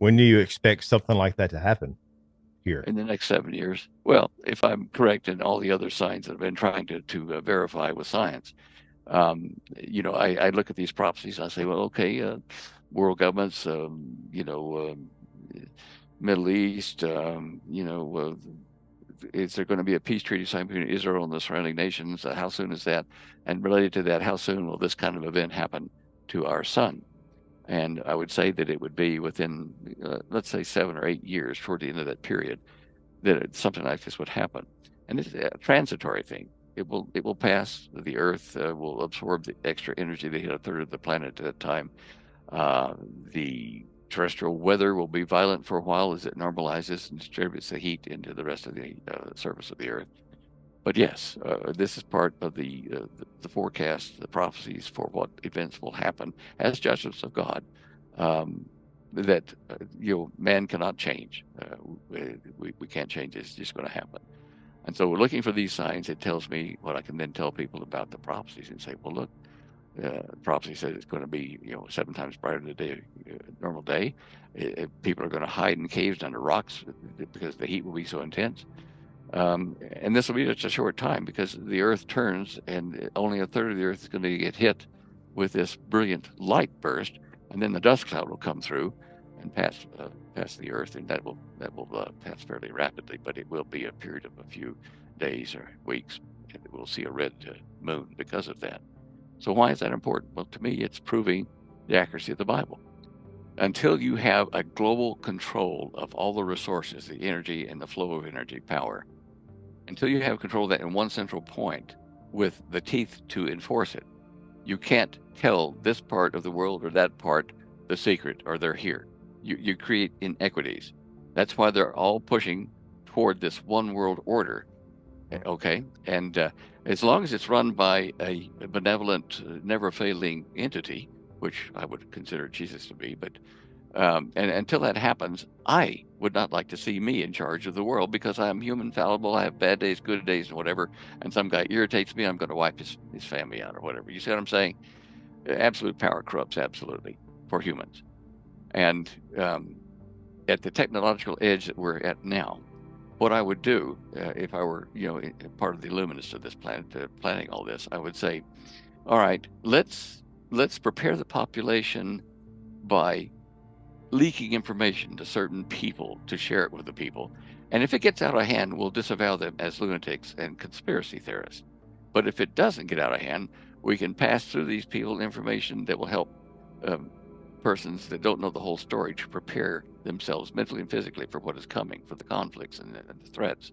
When do you expect something like that to happen here? in the next 7 years. Well, if I'm correct in all the other signs that I've been trying to verify with science, I look at these prophecies and I say, well, okay, world governments, Middle East, is there going to be a peace treaty signed between Israel and the surrounding nations? How soon is that? And related to that, how soon will this kind of event happen to our sun? And I would say that it would be within, let's say, 7 or 8 years, toward the end of that period, that something like this would happen. And it's a transitory thing. It will pass. The Earth will absorb the extra energy that hit a third of the planet at that time. The terrestrial weather will be violent for a while as it normalizes and distributes the heat into the rest of the surface of the Earth. But yes, this is part of the forecast, the prophecies for what events will happen as judgments of God, um, that man cannot change. We can't change it. It's just going to happen. And so we're looking for these signs. It tells me what I can then tell people about the prophecies and say, well, look, prophecy says it's going to be 7 times brighter than the day, normal day. People are going to hide in caves under rocks because the heat will be so intense. And this will be just a short time because the Earth turns, and only a third of the Earth is going to get hit with this brilliant light burst, and then the dust cloud will come through and pass the Earth, and that will pass fairly rapidly. But it will be a period of a few days or weeks, and we'll see a red moon because of that. So why is that important? Well, to me, it's proving the accuracy of the Bible. Until you have a global control of all the resources, the energy and the flow of energy, power, until you have control of that in one central point with the teeth to enforce it, you can't tell this part of the world or that part the secret or they're here. You create inequities. That's why they're all pushing toward this one world order. Okay. And as long as it's run by a benevolent, never failing entity, which I would consider Jesus to be, but and until that happens, I would not like to see me in charge of the world because I am human, fallible. I have bad days, good days, and whatever. And some guy irritates me, I'm going to wipe his family out or whatever. You see what I'm saying? Absolute power corrupts absolutely for humans. And at the technological edge that we're at now, what I would do if I were, part of the illuminists of this planet, planning all this, I would say, all right, let's prepare the population by leaking information to certain people to share it with the people. And if it gets out of hand, we'll disavow them as lunatics and conspiracy theorists. But if it doesn't get out of hand, we can pass through these people information that will help um, persons that don't know the whole story to prepare themselves mentally and physically for what is coming, for the conflicts and the threats.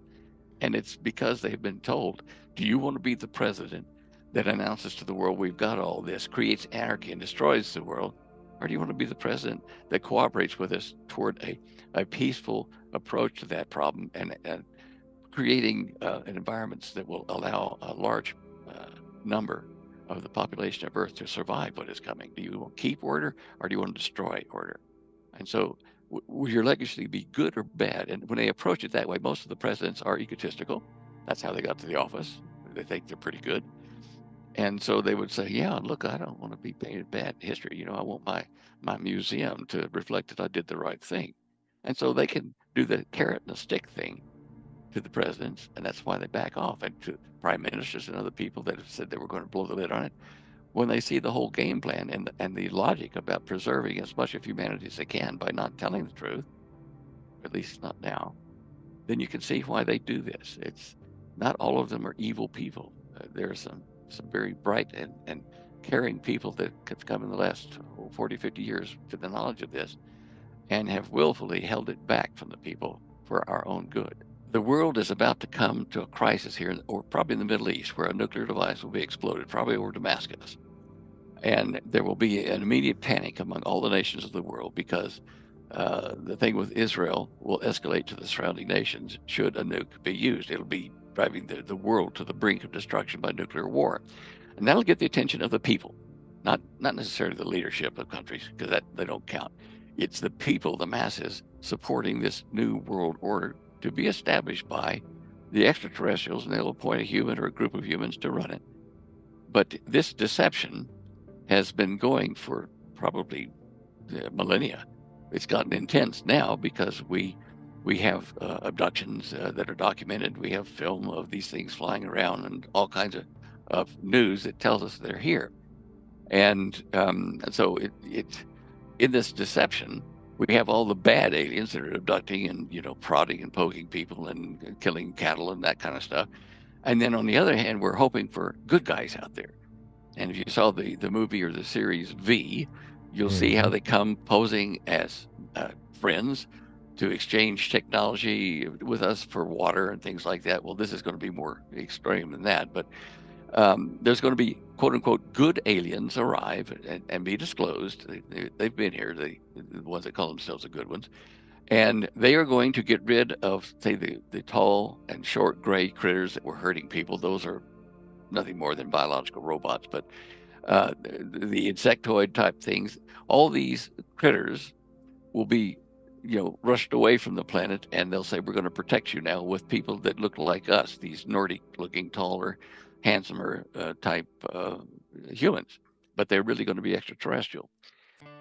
And it's because they've been told, do you want to be the president that announces to the world we've got all this, creates anarchy and destroys the world? Or do you want to be the president that cooperates with us toward a peaceful approach to that problem and creating environments that will allow a large uh, number of the population of Earth to survive what is coming? Do you want to keep order or do you want to destroy order? And so, will your legacy be good or bad? And when they approach it that way, most of the presidents are egotistical. That's how they got to the office. They think they're pretty good. And so they would say, yeah, look, I don't want to be painted bad in history. I want my museum to reflect that I did the right thing. And so they can do the carrot and the stick thing to the presidents, and that's why they back off. And to prime ministers and other people that have said they were going to blow the lid on it, when they see the whole game plan and the logic about preserving as much of humanity as they can by not telling the truth, at least not now, then you can see why they do this. It's not all of them are evil people. There are some very bright and caring people that have come in the last 40, 50 years to the knowledge of this and have willfully held it back from the people for our own good. The world is about to come to a crisis here, or probably in the Middle East, where a nuclear device will be exploded, probably over Damascus. And there will be an immediate panic among all the nations of the world because the thing with Israel will escalate to the surrounding nations should a nuke be used. It'll be driving the world to the brink of destruction by nuclear war. And that'll get the attention of the people, not necessarily the leadership of countries, because that they don't count. It's the people, the masses, supporting this new world order to be established by the extraterrestrials, and they'll appoint a human or a group of humans to run it. But this deception has been going for probably millennia. it's gotten intense now because we have abductions that are documented. We have film of these things flying around and all kinds of news that tells us they're here. And so it in this deception, we have all the bad aliens that are abducting and prodding and poking people and killing cattle and that kind of stuff. And then on the other hand, we're hoping for good guys out there. And if you saw the movie or the series V, you'll see how they come posing as friends to exchange technology with us for water and things like that. Well, this is going to be more extreme than that, but there's going to be quote unquote good aliens arrive and be disclosed. They've been here, the ones that call themselves the good ones, and they are going to get rid of, say, the tall and short gray critters that were hurting people. Those are nothing more than biological robots, but the insectoid type things, all these critters will be rushed away from the planet, and they'll say, we're going to protect you now with people that look like us, these Nordic looking, taller, handsomer type humans, but they're really going to be extraterrestrial.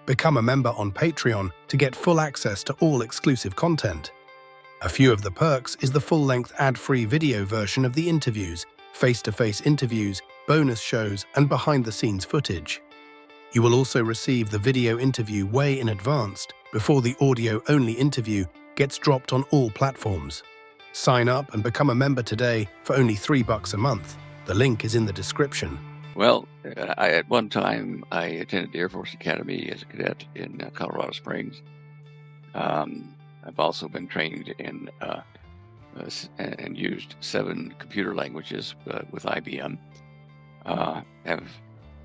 Become a member on Patreon to get full access to all exclusive content. A few of the perks is the full-length ad-free video version of the interviews, face-to-face interviews, bonus shows, and behind-the-scenes footage. You will also receive the video interview way in advance before the audio-only interview gets dropped on all platforms. Sign up and become a member today for only $3 a month. The link is in the description. Well, at one time, I attended the Air Force Academy as a cadet in Colorado Springs. I've also been trained in and used 7 computer languages with IBM. Have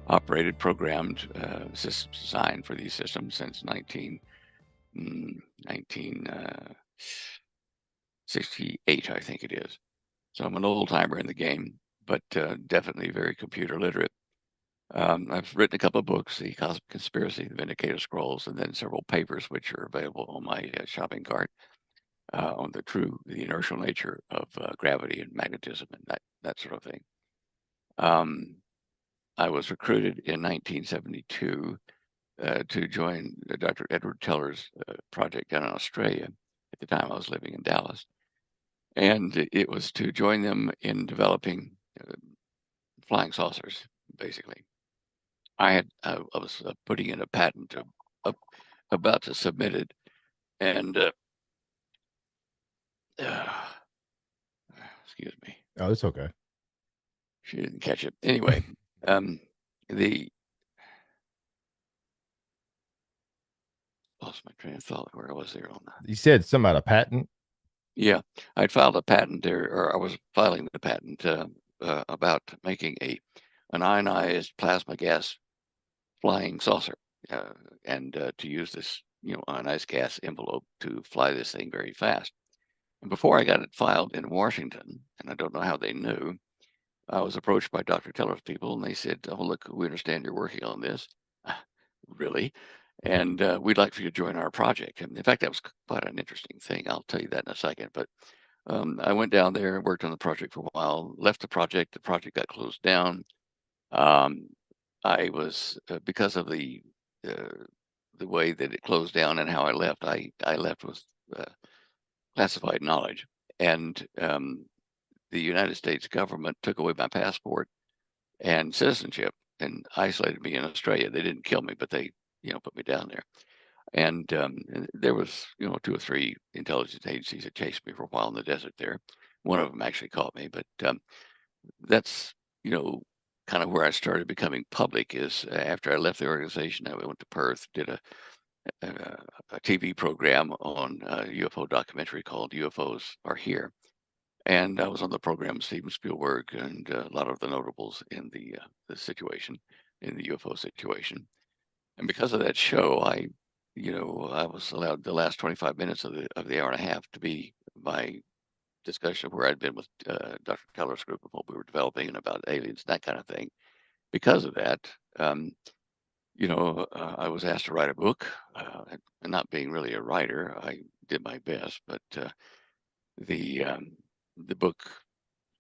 operated, programmed systems designed for these systems since 1968, I think it is. So I'm an old timer in the game, but definitely very computer literate. I've written a couple of books, The Cosmic Conspiracy, The Vindicator Scrolls, and then several papers which are available on my shopping cart on the inertial nature of gravity and magnetism and that sort of thing. I was recruited in 1972 to join Dr. Edward Teller's project down in Australia. At the time, I was living in Dallas. And it was to join them in developing flying saucers, basically. I was putting in a patent about to submit it, and excuse me. Oh, it's okay. She didn't catch it. Anyway, lost my train of thought. Where was there on that? You said something about a patent. Yeah, I'd filed a patent there, or I was filing the patent about making an ionized plasma gas flying saucer, and to use this ionized gas envelope to fly this thing very fast. And before I got it filed in Washington, and I don't know how they knew, I was approached by Dr. Teller's people, and they said, "Oh, look, we understand you're working on this." Really? And we'd like for you to join our project. And in fact, that was quite an interesting thing. I'll tell you that in a second. But I went down there and worked on the project for a while, left the project got closed down. I was, because of the way that it closed down and how I left, I left with classified knowledge. And the United States government took away my passport and citizenship and isolated me in Australia. They didn't kill me, but they, put me down there. And there was, 2 or 3 intelligence agencies that chased me for a while in the desert there. One of them actually caught me, but that's, kind of where I started becoming public is after I left the organization. I went to Perth, did a TV program on a UFO documentary called UFOs Are Here. And I was on the program with Steven Spielberg and a lot of the notables in the situation, in the UFO situation. And because of that show, I was allowed the last 25 minutes of the hour and a half to be my discussion of where I'd been with Dr. Keller's group of what we were developing and about aliens, that kind of thing. Because of that, I was asked to write a book, and not being really a writer, I did my best, but the book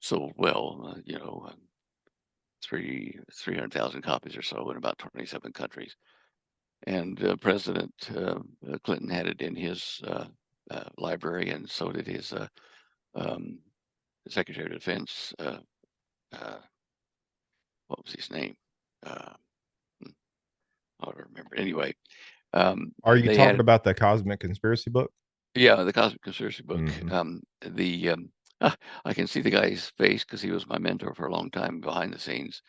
sold well, 300,000 copies or so in about 27 countries. And President Clinton had it in his library, and so did his um, Secretary of Defense. What was his name? Hmm, I don't remember. Anyway, Are you they had talking it. about the Cosmic Conspiracy book? Yeah, the Cosmic Conspiracy book. Mhm. I can see the guy's face because he was my mentor for a long time behind the scenes.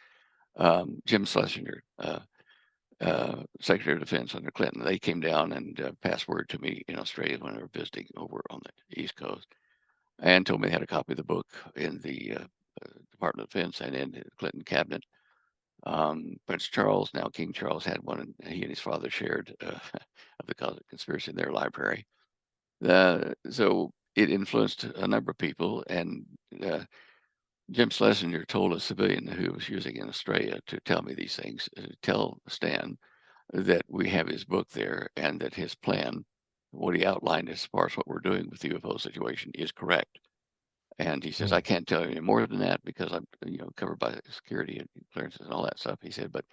Jim Schlesinger, Secretary of Defense under Clinton. They came down and passed word to me in Australia when they were visiting over on the East Coast, and told me they had a copy of the book in the Department of Defense and in the Clinton cabinet. Prince Charles, now King Charles, had one, and he and his father shared of the Cosmic Conspiracy in their library. So it influenced a number of people, and Jim Schlesinger told a civilian who was using in Australia to tell me these things, tell Stan that we have his book there and that his plan, what he outlined as far as what we're doing with the UFO situation, is correct. And he says, I can't tell you any more than that because I'm, covered by security and clearances and all that stuff. He said, but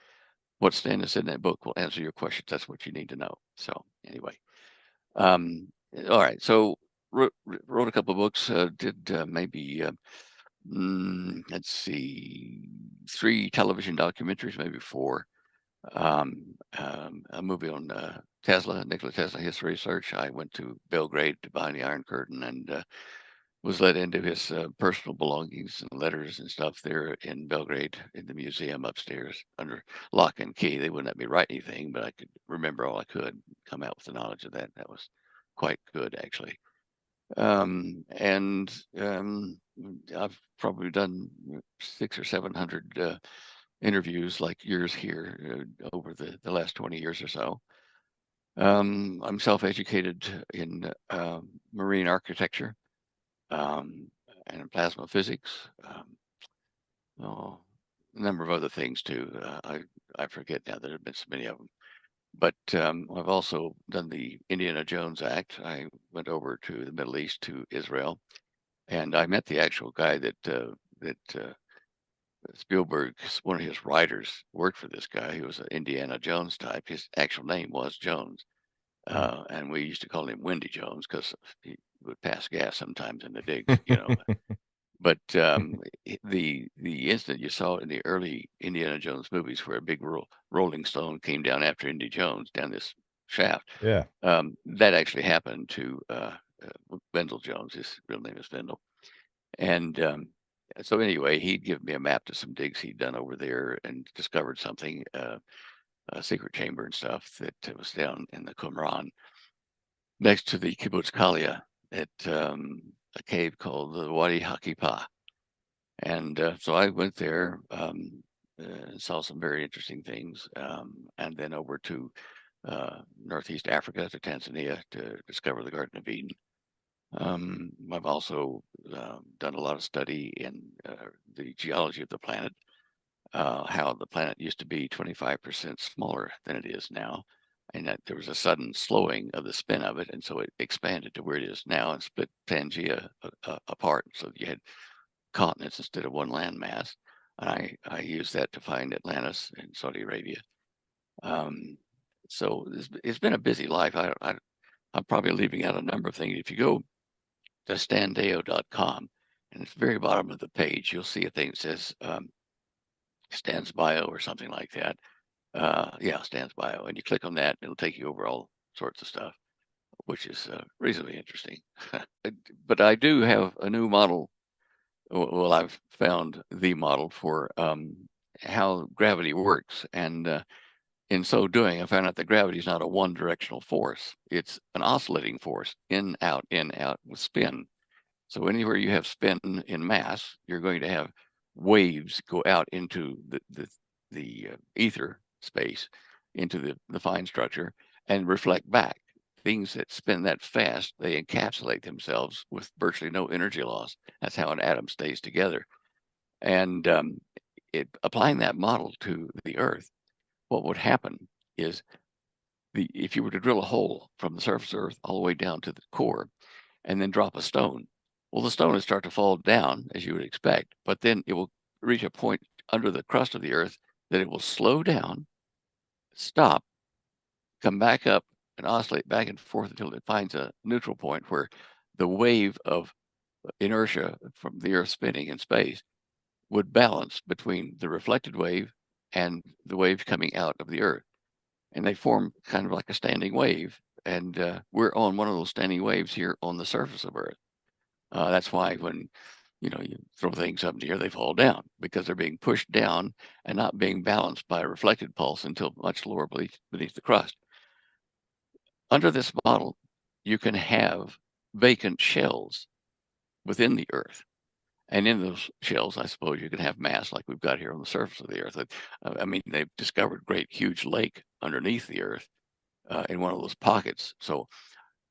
what Stan has said in that book will answer your questions. That's what you need to know. So anyway, um, all right. So wrote a couple of books. Did maybe let's see, 3 television documentaries, maybe 4. A movie on Nikola Tesla history research. I went to Belgrade behind the Iron Curtain and was let into his personal belongings and letters and stuff there in Belgrade in the museum upstairs under lock and key. They wouldn't let me write anything, but I could remember all I could, come out with the knowledge of that. That was quite good, actually. And I've probably done 600 or 700 interviews like yours here over the last 20 years or so. I'm self-educated in marine architecture and in plasma physics. Oh, a number of other things too. I forget now. There have been so many of them. But I've also done the Indiana Jones Act. I went over to the Middle East to Israel, and I met the actual guy that Spielberg, one of his writers, worked for this guy. He was an Indiana Jones type. His actual name was Jones, and we used to call him Windy Jones because he would pass gas sometimes in the digs. But the incident you saw in the early Indiana Jones movies, where a big rolling stone came down after Indy Jones down this shaft, Yeah. that actually happened to Wendell Jones. His real name is Wendell, and so anyway, he'd given me a map to some digs he'd done over there and discovered something, a secret chamber and stuff that was down in the Qumran next to the Kibbutz Kalia at a cave called the Wadi Hakipa. And so I went there, saw some very interesting things, and then over to Northeast Africa, to Tanzania, to discover the Garden of Eden. I've also done a lot of study in the geology of the planet, how the planet used to be 25% smaller than it is now, and that there was a sudden slowing of the spin of it, and so it expanded to where it is now and split Pangea apart. So you had continents instead of one landmass. And I used that to find Atlantis in Saudi Arabia. So it's been a busy life. I'm probably leaving out a number of things. If you go to standeyo.com, and at the very bottom of the page, you'll see a thing that says Stan's Bio or something like that. Yeah, Stan's Bio. And you click on that, and it'll take you over all sorts of stuff, which is reasonably interesting. But I do have a new model. Well, I've found the model for how gravity works. And in so doing, I found out that gravity is not a one-directional force. It's an oscillating force, in, out, with spin. So anywhere you have spin in mass, you're going to have waves go out into the ether space, into the fine structure, and reflect back. Things that spin that fast, they encapsulate themselves with virtually no energy loss. That's how an atom stays together. And applying that model to the Earth, what would happen is if you were to drill a hole from the surface of Earth all the way down to the core, and then drop a stone, well, the stone would start to fall down as you would expect, but then it will reach a point under the crust of the Earth that it will slow down, stop, come back up and oscillate back and forth until it finds a neutral point where the wave of inertia from the Earth spinning in space would balance between the reflected wave and the wave coming out of the Earth. And they form kind of like a standing wave. And we're on one of those standing waves here on the surface of Earth. That's why when you throw things up in the air, they fall down, because they're being pushed down and not being balanced by a reflected pulse until much lower beneath the crust. Under this model, you can have vacant shells within the Earth. And in those shells, I suppose you can have mass like we've got here on the surface of the Earth. I mean, they've discovered great, huge lake underneath the Earth in one of those pockets. So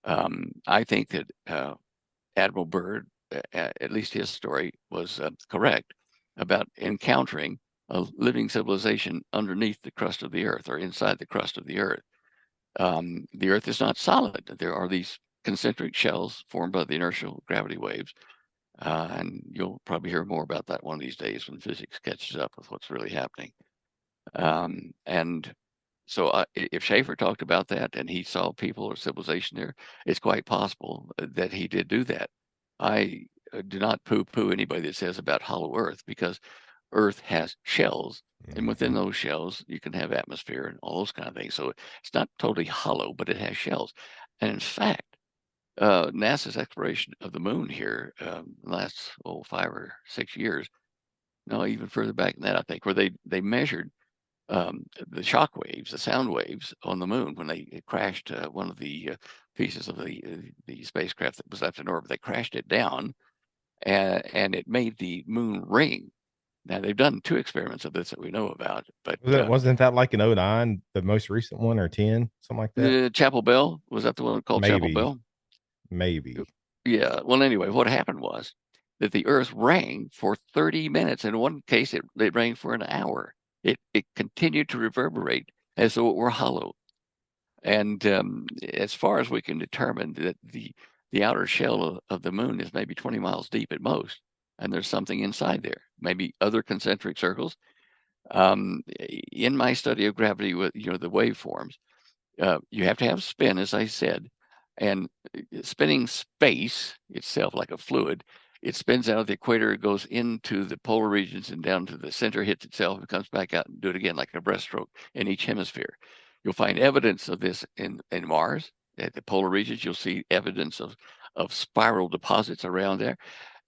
I think that Admiral Byrd, at least his story, was correct about encountering a living civilization underneath the crust of the Earth, or inside the crust of the Earth. The Earth is not solid. There are these concentric shells formed by the inertial gravity waves. And you'll probably hear more about that one of these days when physics catches up with what's really happening. And so if Schaefer talked about that and he saw people or civilization there, it's quite possible that he did do that. I do not poo-poo anybody that says about hollow Earth, because Earth has shells, and within those shells you can have atmosphere and all those kind of things. So it's not totally hollow, but it has shells. And in fact, NASA's exploration of the moon here last 5 or 6 years, no, even further back than that, I think, where they measured the shock waves, the sound waves on the moon when they crashed one of the pieces of the spacecraft that was left in orbit. They crashed it down, and it made the moon ring. Now they've done 2 experiments of this that we know about, but Wasn't that like in 09, the most recent one, or 10, something like that? the Chapel Bell, was that the one called Chapel Bell? Maybe. Yeah. Well, anyway, what happened was that the Earth rang for 30 minutes. In one case, it rang for an hour. It continued to reverberate as though it were hollow. And as far as we can determine, that the outer shell of the moon is maybe 20 miles deep at most, and there's something inside there, maybe other concentric circles. In my study of gravity with the waveforms, you have to have spin, as I said, and spinning space itself, like a fluid, it spins out of the equator, it goes into the polar regions and down to the center, hits itself, and comes back out and do it again, like a breaststroke in each hemisphere. You'll find evidence of this in Mars. At the polar regions, you'll see evidence of spiral deposits around there.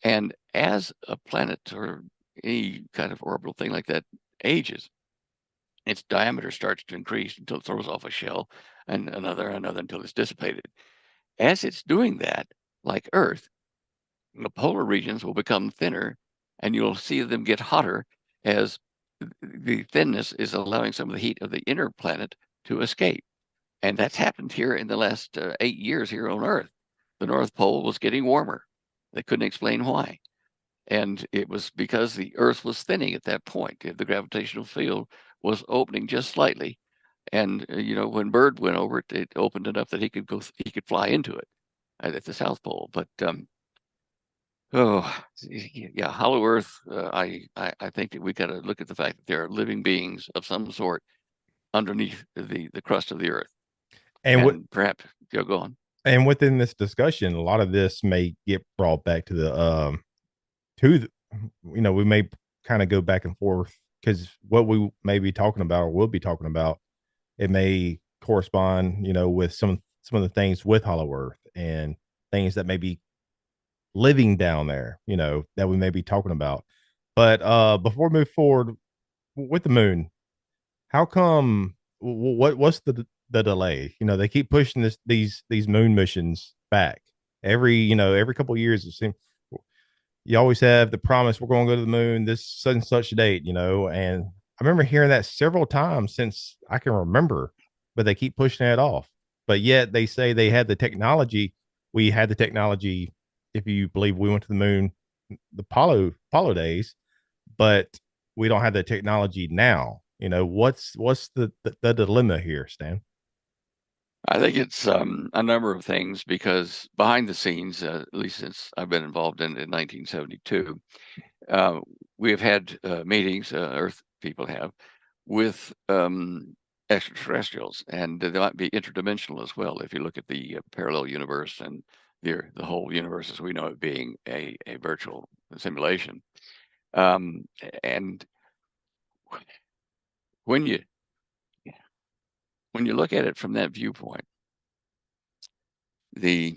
And as a planet or any kind of orbital thing like that ages, its diameter starts to increase until it throws off a shell, and another until it's dissipated. As it's doing that, like Earth, the polar regions will become thinner, and you'll see them get hotter as the thinness is allowing some of the heat of the inner planet to escape. And that's happened here in the last 8 years here on Earth. The North Pole was getting warmer. They couldn't explain why. And it was because the Earth was thinning at that point. The gravitational field was opening just slightly. And when Byrd went over it, it opened enough that he could fly into it at the South Pole. But hollow Earth. I think that we got to look at the fact that there are living beings of some sort underneath the crust of the Earth. And perhaps go on. And within this discussion, a lot of this may get brought back to the we may kind of go back and forth, because what we may be talking about or will be talking about, it may correspond, with some of the things with hollow Earth and things that may be living down there, that we may be talking about. But before we move forward with the moon, how come? What's the delay? They keep pushing these moon missions back every couple of years. It seems you always have the promise, we're going to go to the moon this such and such date, and I remember hearing that several times since I can remember, but they keep pushing it off. But yet they say they had the technology. We had the technology, if you believe we went to the moon, the Apollo days, but we don't have the technology now. What's the dilemma here, Stan? I think it's a number of things, because behind the scenes, at least since I've been involved in 1972, we have had meetings, Earth people have, with extraterrestrials, and they might be interdimensional as well. If you look at the parallel universe and the whole universe as we know it being a virtual simulation, and when you look at it from that viewpoint, the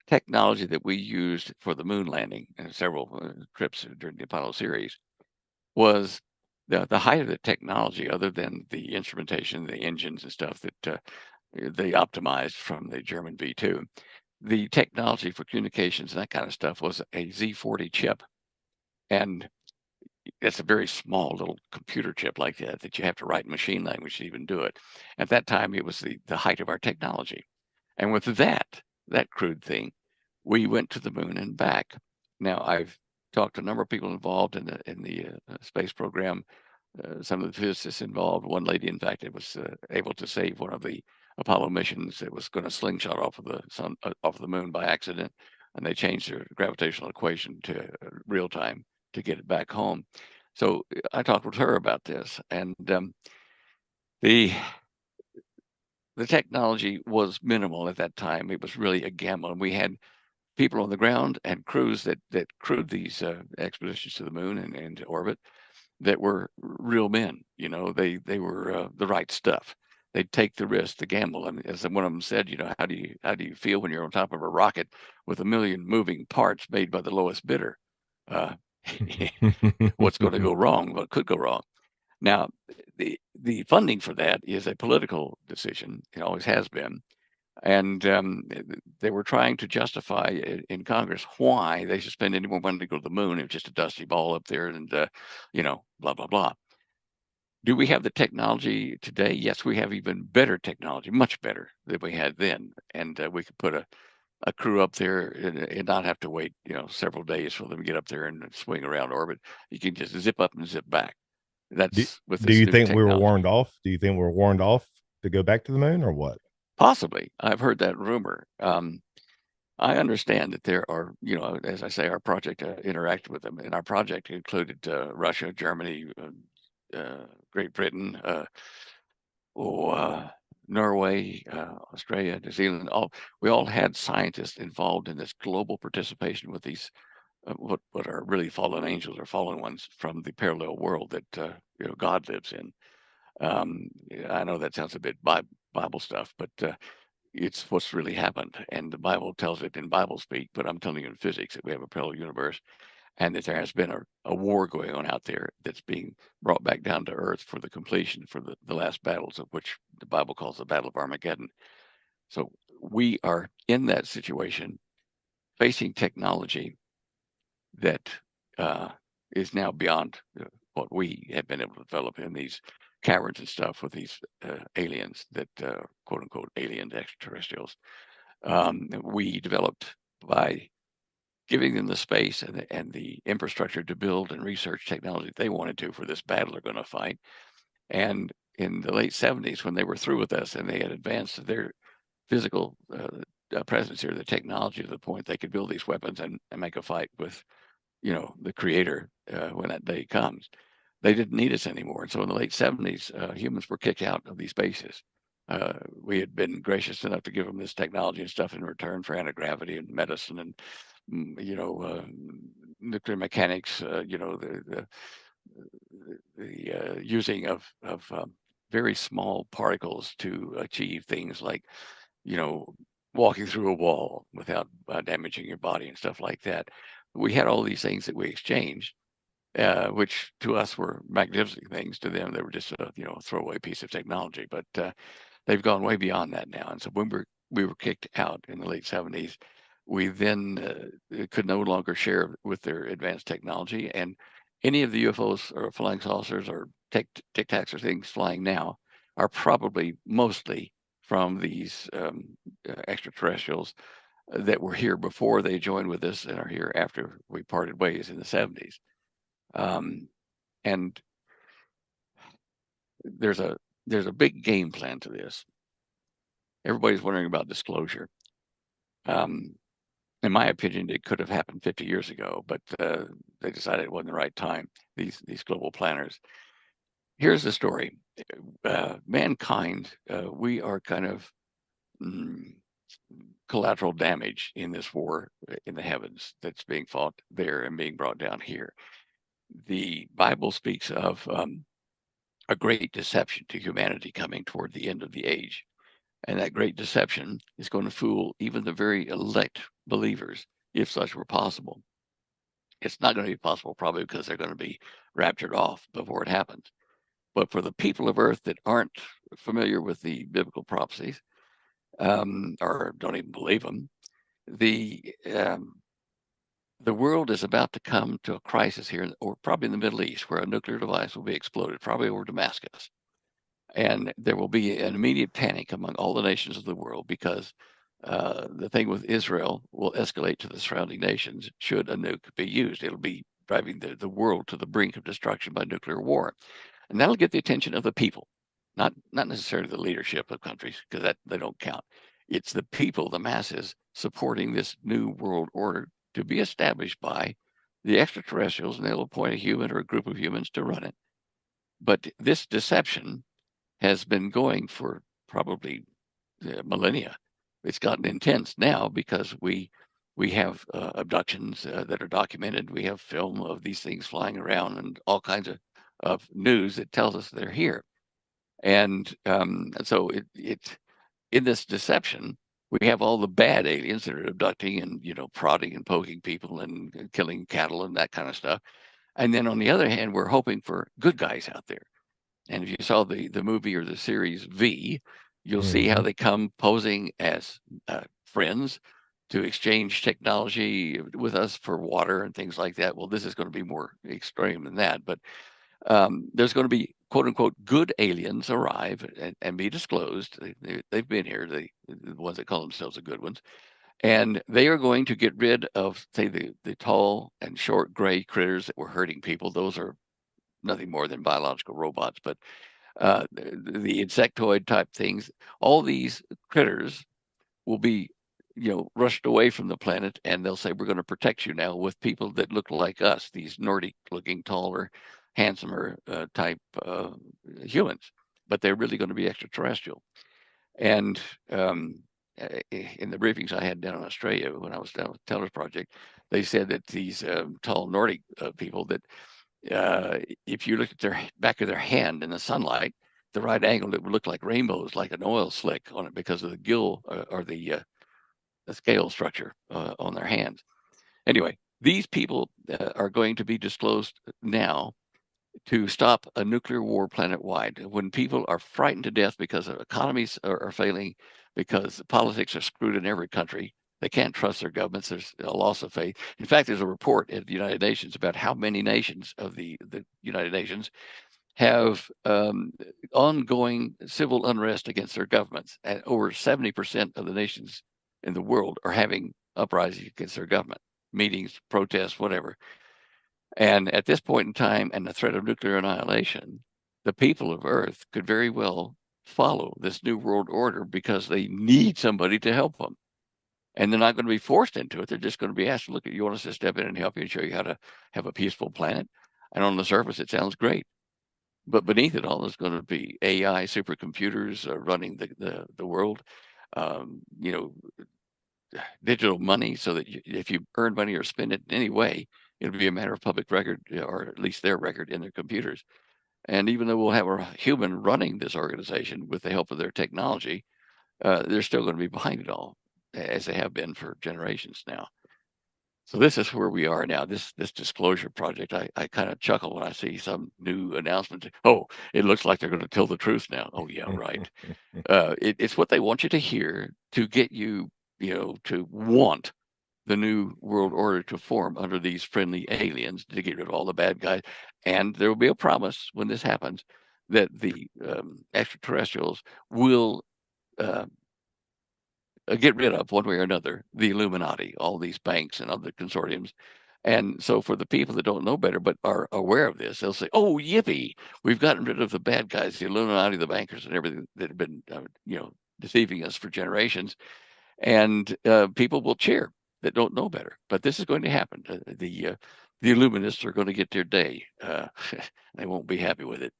technology that we used for the moon landing and several trips during the Apollo series was the height of the technology, other than the instrumentation, the engines and stuff that they optimized from the German V2. The technology for communications and that kind of stuff was a Z40 chip. And it's a very small little computer chip like that you have to write in machine language to even do it. At that time, it was the height of our technology. And with that crude thing, we went to the moon and back. Now, I've talked to a number of people involved in the space program. Some of the physicists involved. One lady, in fact, was able to save one of the Apollo missions that was going to slingshot off of the sun, off of the moon by accident, and they changed their gravitational equation to real time to get it back home. So I talked with her about this, and the technology was minimal at that time. It was really a gamble, and we had people on the ground and crews that crewed these expeditions to the moon and into orbit that were real men. You know, they were the right stuff. They'd take the risk, the gamble. I mean, as one of them said, you know, how do you feel when you're on top of a rocket with a million moving parts made by the lowest bidder? What's going to go wrong? What could go wrong? Now, the funding for that is a political decision. It always has been. And they were trying to justify in Congress why they should spend any more money to go to the moon. It was just a dusty ball up there and, you know, blah, blah, blah. Do we have the technology today? Yes, we have even better technology, much better than we had then. And we could put a crew up there and not have to wait, you know, several days for them to get up there and swing around orbit. You can just zip up and zip back. That's with Do this you new think we were technology. warned off? Do you think we were warned off to go back to the moon, or what? Possibly. I've heard that rumor. I understand that there are, you know, as I say, our project interacted with them, and our project included Russia, Germany, Great Britain, Norway, Australia, New Zealand. We all had scientists involved in this global participation with these what are really fallen angels or fallen ones from the parallel world that you know, God lives in. I know that sounds a bit Bible stuff, but it's what's really happened. And the Bible tells it in Bible speak, but I'm telling you in physics that we have a parallel universe and that there has been a war going on out there that's being brought back down to earth for the completion for the last battles, of which the Bible calls the Battle of Armageddon. So we are in that situation, facing technology that is now beyond what we have been able to develop in these caverns and stuff with these aliens that quote unquote alien extraterrestrials. We developed by giving them the space and the infrastructure to build and research technology they wanted to for this battle they're going to fight. And in the late 70s, when they were through with us and they had advanced their physical presence here, the technology to the point they could build these weapons and make a fight with, you know, the creator when that day comes. They didn't need us anymore. And so in the late 70s, humans were kicked out of these bases. We had been gracious enough to give them this technology and stuff in return for anti-gravity and medicine and, you know, nuclear mechanics, you know, the using of very small particles to achieve things like, you know, walking through a wall without damaging your body and stuff like that. We had all these things that we exchanged, which to us were magnificent things. To them, they were just a, you know, throwaway piece of technology. But they've gone way beyond that now. And so when we were kicked out in the late 70s, we then could no longer share with their advanced technology. And any of the UFOs or flying saucers or tic tacs or things flying now are probably mostly from these extraterrestrials that were here before they joined with us and are here after we parted ways in the 70s. And there's a big game plan to this. Everybody's wondering about disclosure. In my opinion, it could have happened 50 years ago, but they decided it wasn't the right time. These global planners. Here's the story. Mankind, we are kind of collateral damage in this war in the heavens that's being fought there and being brought down here. The Bible speaks of a great deception to humanity coming toward the end of the age. And that great deception is going to fool even the very elect believers, if such were possible. It's not going to be possible, probably because they're going to be raptured off before it happens. But for the people of earth that aren't familiar with the biblical prophecies, or don't even believe them, the world is about to come to a crisis here, or probably in the Middle East, where a nuclear device will be exploded, probably over Damascus. And there will be an immediate panic among all the nations of the world because the thing with Israel will escalate to the surrounding nations should a nuke be used. It'll be driving the world to the brink of destruction by nuclear war. And that'll get the attention of the people, not necessarily the leadership of countries, because that they don't count. It's the people, the masses, supporting this new world order to be established by the extraterrestrials, and they'll appoint a human or a group of humans to run it. But this deception has been going for probably millennia. It's gotten intense now because we have abductions that are documented. We have film of these things flying around and all kinds of news that tells us they're here. And so it in this deception, we have all the bad aliens that are abducting and prodding and poking people and killing cattle and that kind of stuff. And then on the other hand, we're hoping for good guys out there. And if you saw the movie or the series V, you'll see how they come posing as friends to exchange technology with us for water and things like that. Well, this is going to be more extreme than that, but there's going to be quote unquote good aliens arrive and be disclosed. They've been here, the ones that call themselves the good ones, and they are going to get rid of, say, the tall and short gray critters that were hurting people. Those are nothing more than biological robots, but the insectoid type things, all these critters will be, rushed away from the planet, and they'll say, we're going to protect you now with people that look like us, these Nordic looking, taller, handsomer type humans, but they're really going to be extraterrestrial. And in the briefings I had down in Australia when I was down with the Tellers Project, they said that these tall Nordic people that if you look at their back of their hand in the sunlight, the right angle, it would look like rainbows, like an oil slick on it because of the gill or the scale structure on their hands. Anyway, these people are going to be disclosed now to stop a nuclear war planet-wide. When people are frightened to death because economies are failing, because politics are screwed in every country, they can't trust their governments. There's a loss of faith. In fact, there's a report at the United Nations about how many nations of the United Nations have ongoing civil unrest against their governments. And over 70% of the nations in the world are having uprisings against their government, meetings, protests, whatever. And at this point in time, and the threat of nuclear annihilation, the people of Earth could very well follow this new world order because they need somebody to help them. And they're not going to be forced into it. They're just going to be asked, look, you want us to step in and help you and show you how to have a peaceful planet? And on the surface, it sounds great. But beneath it all, there's going to be AI supercomputers running the world, digital money, so that if you earn money or spend it in any way, it'll be a matter of public record, or at least their record in their computers. And even though we'll have a human running this organization with the help of their technology, they're still going to be behind it all, as they have been for generations now. So this is where we are now. This disclosure project, I kind of chuckle when I see some new announcement. Oh, it looks like they're going to tell the truth now. Oh yeah, right. It's what they want you to hear to get you, to want the new world order to form under these friendly aliens to get rid of all the bad guys. And there will be a promise when this happens that the extraterrestrials will get rid of, one way or another, the Illuminati, all these banks and other consortiums. And so for the people that don't know better but are aware of this, they'll say, oh, yippee, we've gotten rid of the bad guys, the Illuminati, the bankers, and everything that have been, deceiving us for generations. And people will cheer that don't know better. But this is going to happen. The Illuminists are going to get their day. They won't be happy with it.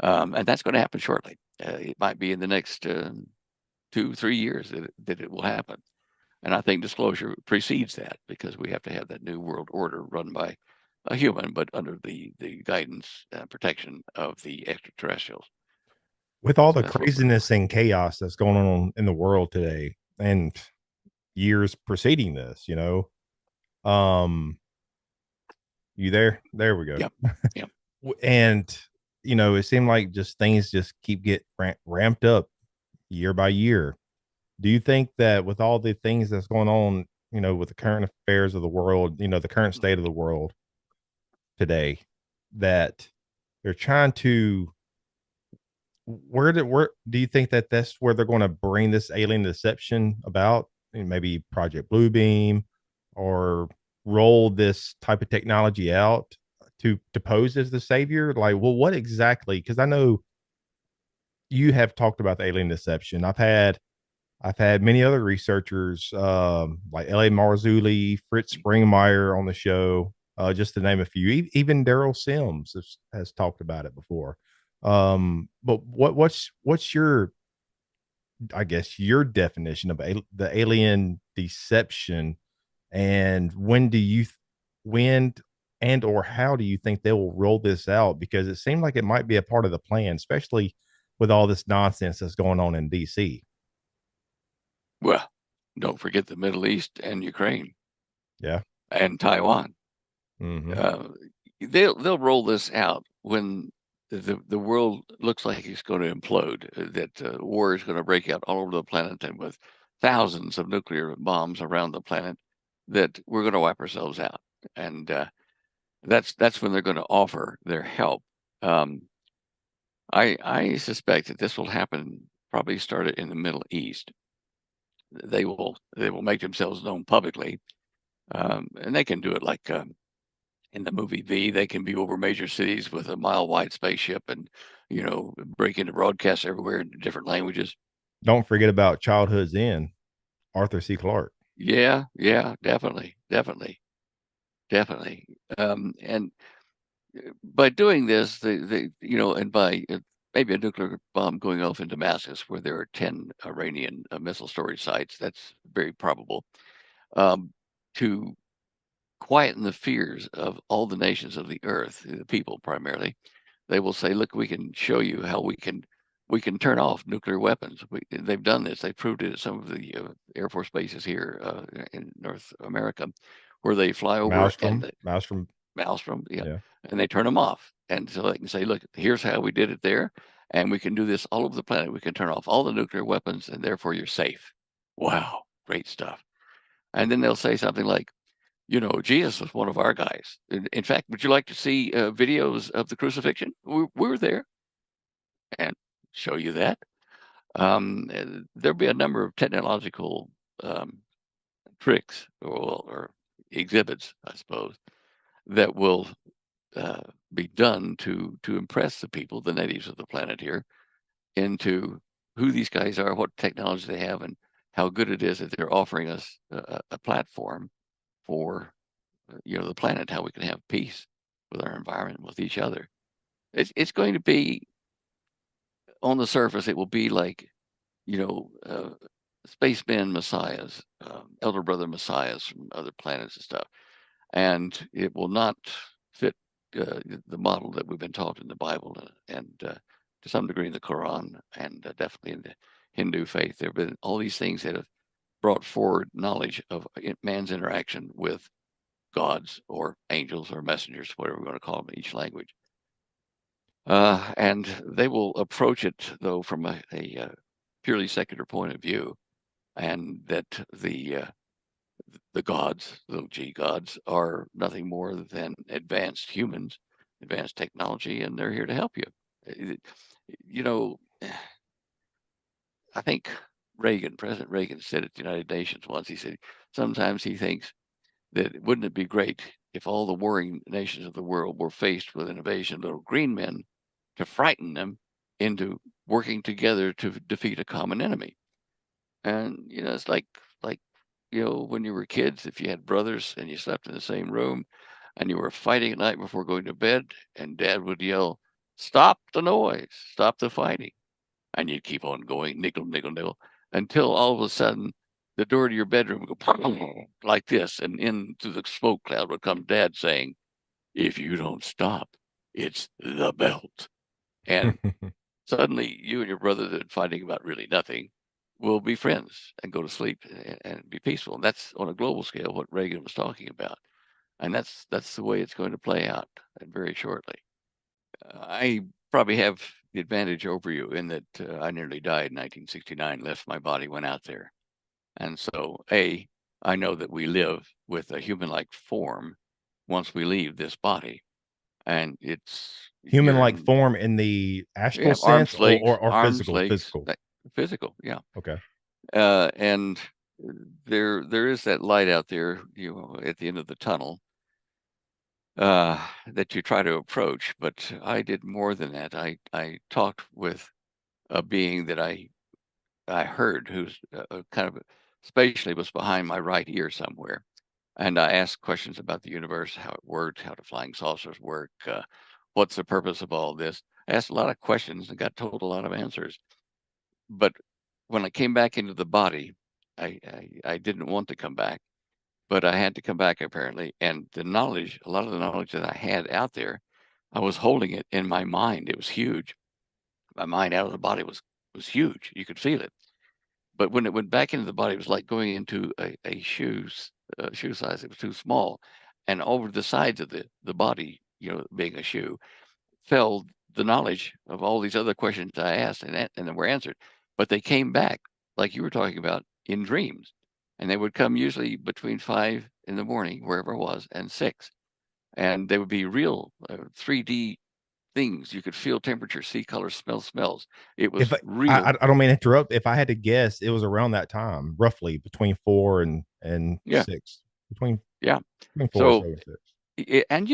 And that's going to happen shortly. It might be in the next 2-3 years that it will happen. And I think disclosure precedes that, because we have to have that new world order run by a human, but under the guidance and protection of the extraterrestrials. With all So the that's what we're craziness and chaos that's going on in the world today and years preceding this, um, you there? There we go. Yep. Yep. And it seemed like just things just keep get ramped up year by year. Do you think that with all the things that's going on, with the current affairs of the world, the current state of the world today, that they're trying to where do you think that that's where they're going to bring this alien deception about? Maybe Project Bluebeam, or roll this type of technology out to pose as the savior? Like, well, what exactly? Because I know you have talked about the alien deception. I've had many other researchers, like L.A. Marzulli, Fritz Springmeier on the show, just to name a few. Even Daryl Sims has talked about it before. But what's your, I guess, your definition of the alien deception, and when and or how do you think they will roll this out? Because it seemed like it might be a part of the plan, especially with all this nonsense that's going on in DC. Well, don't forget the Middle East and Ukraine Yeah. and Taiwan. Mm-hmm. They'll roll this out when the world looks like it's going to implode, that war is going to break out all over the planet, and with thousands of nuclear bombs around the planet, that we're going to wipe ourselves out. And that's when they're going to offer their help. I suspect that this will happen, probably started in the Middle East. They will make themselves known publicly, and they can do it like in the movie V. They can be over major cities with a mile-wide spaceship, and break into broadcasts everywhere in different languages. Don't forget about Childhood's End, Arthur C. Clarke. Yeah, definitely. And by doing this, and by maybe a nuclear bomb going off in Damascus, where there are 10 Iranian missile storage sites, that's very probable, to quieten the fears of all the nations of the earth, the people primarily. They will say, look, we can show you how we can turn off nuclear weapons. They've done this. They proved it at some of the Air Force bases here in North America, where they fly over Maelstrom. Maelstrom, Yeah. and they turn them off. And so they can say, look, here's how we did it there, and we can do this all over the planet. We can turn off all the nuclear weapons, and therefore you're safe. Wow, great stuff. And then they'll say something like, Jesus was one of our guys. In fact, would you like to see videos of the crucifixion? We were there, and show you that. There'll be a number of technological tricks or exhibits, I suppose, that will be done to impress the people, the natives of the planet here, into who these guys are, what technology they have, and how good it is that they're offering us a platform for the planet, how we can have peace with our environment, with each other. It's going to be, on the surface, it will be like, spaceman messiahs, elder brother messiahs from other planets and stuff. And it will not fit the model that we've been taught in the Bible, and to some degree in the Quran, and definitely in the Hindu faith. There have been all these things that have brought forward knowledge of man's interaction with gods or angels or messengers, whatever we're going to call them in each language. And they will approach it, though, from a purely secular point of view, and that the gods, little g gods, are nothing more than advanced humans, advanced technology, and they're here to help you. I think President Reagan said at the United Nations once, he said, sometimes he thinks that wouldn't it be great if all the warring nations of the world were faced with an invasion of little green men to frighten them into working together to defeat a common enemy. And it's like when you were kids, if you had brothers and you slept in the same room and you were fighting at night before going to bed, and dad would yell, stop the noise, stop the fighting. And you'd keep on going, nickel, nickel, nickel, until all of a sudden the door to your bedroom would go like this, and into the smoke cloud would come Dad saying, "If you don't stop, it's the belt." And suddenly you and your brother that are fighting about really nothing will be friends and go to sleep and be peaceful. And that's on a global scale what Reagan was talking about. And that's the way it's going to play out very shortly. I probably have the advantage over you in that I nearly died in 1969, left my body, went out there. And so, I know that we live with a human-like form once we leave this body. And it's you're Human-like in, form in the astral yeah, sense, or arms, physical? legs, Physical. physical, yeah. Okay. And there is that light out there, at the end of the tunnel, that you try to approach. But I did more than that. I talked with a being that I heard, who's kind of spatially was behind my right ear somewhere, and I asked questions about the universe, how it worked, how do flying saucers work, what's the purpose of all this. I asked a lot of questions and got told a lot of answers. But when I came back into the body, I didn't want to come back, but I had to come back apparently. And the knowledge, a lot of the knowledge that I had out there, I was holding it in my mind. It was huge. My mind out of the body was huge. You could feel it. But when it went back into the body, it was like going into a shoe size. It was too small, and over the sides of the body, being a shoe, fell the knowledge of all these other questions I asked, and then were answered. But they came back, like you were talking about, in dreams, and they would come usually between 5 in the morning, wherever it was, and 6, and they would be real 3D things. You could feel temperature, see color, smell smells. It If was real. I don't mean to interrupt. If I had to guess, it was around that time, roughly between 4 and Yeah, 6, between yeah. between 4 and So 7 and 6. And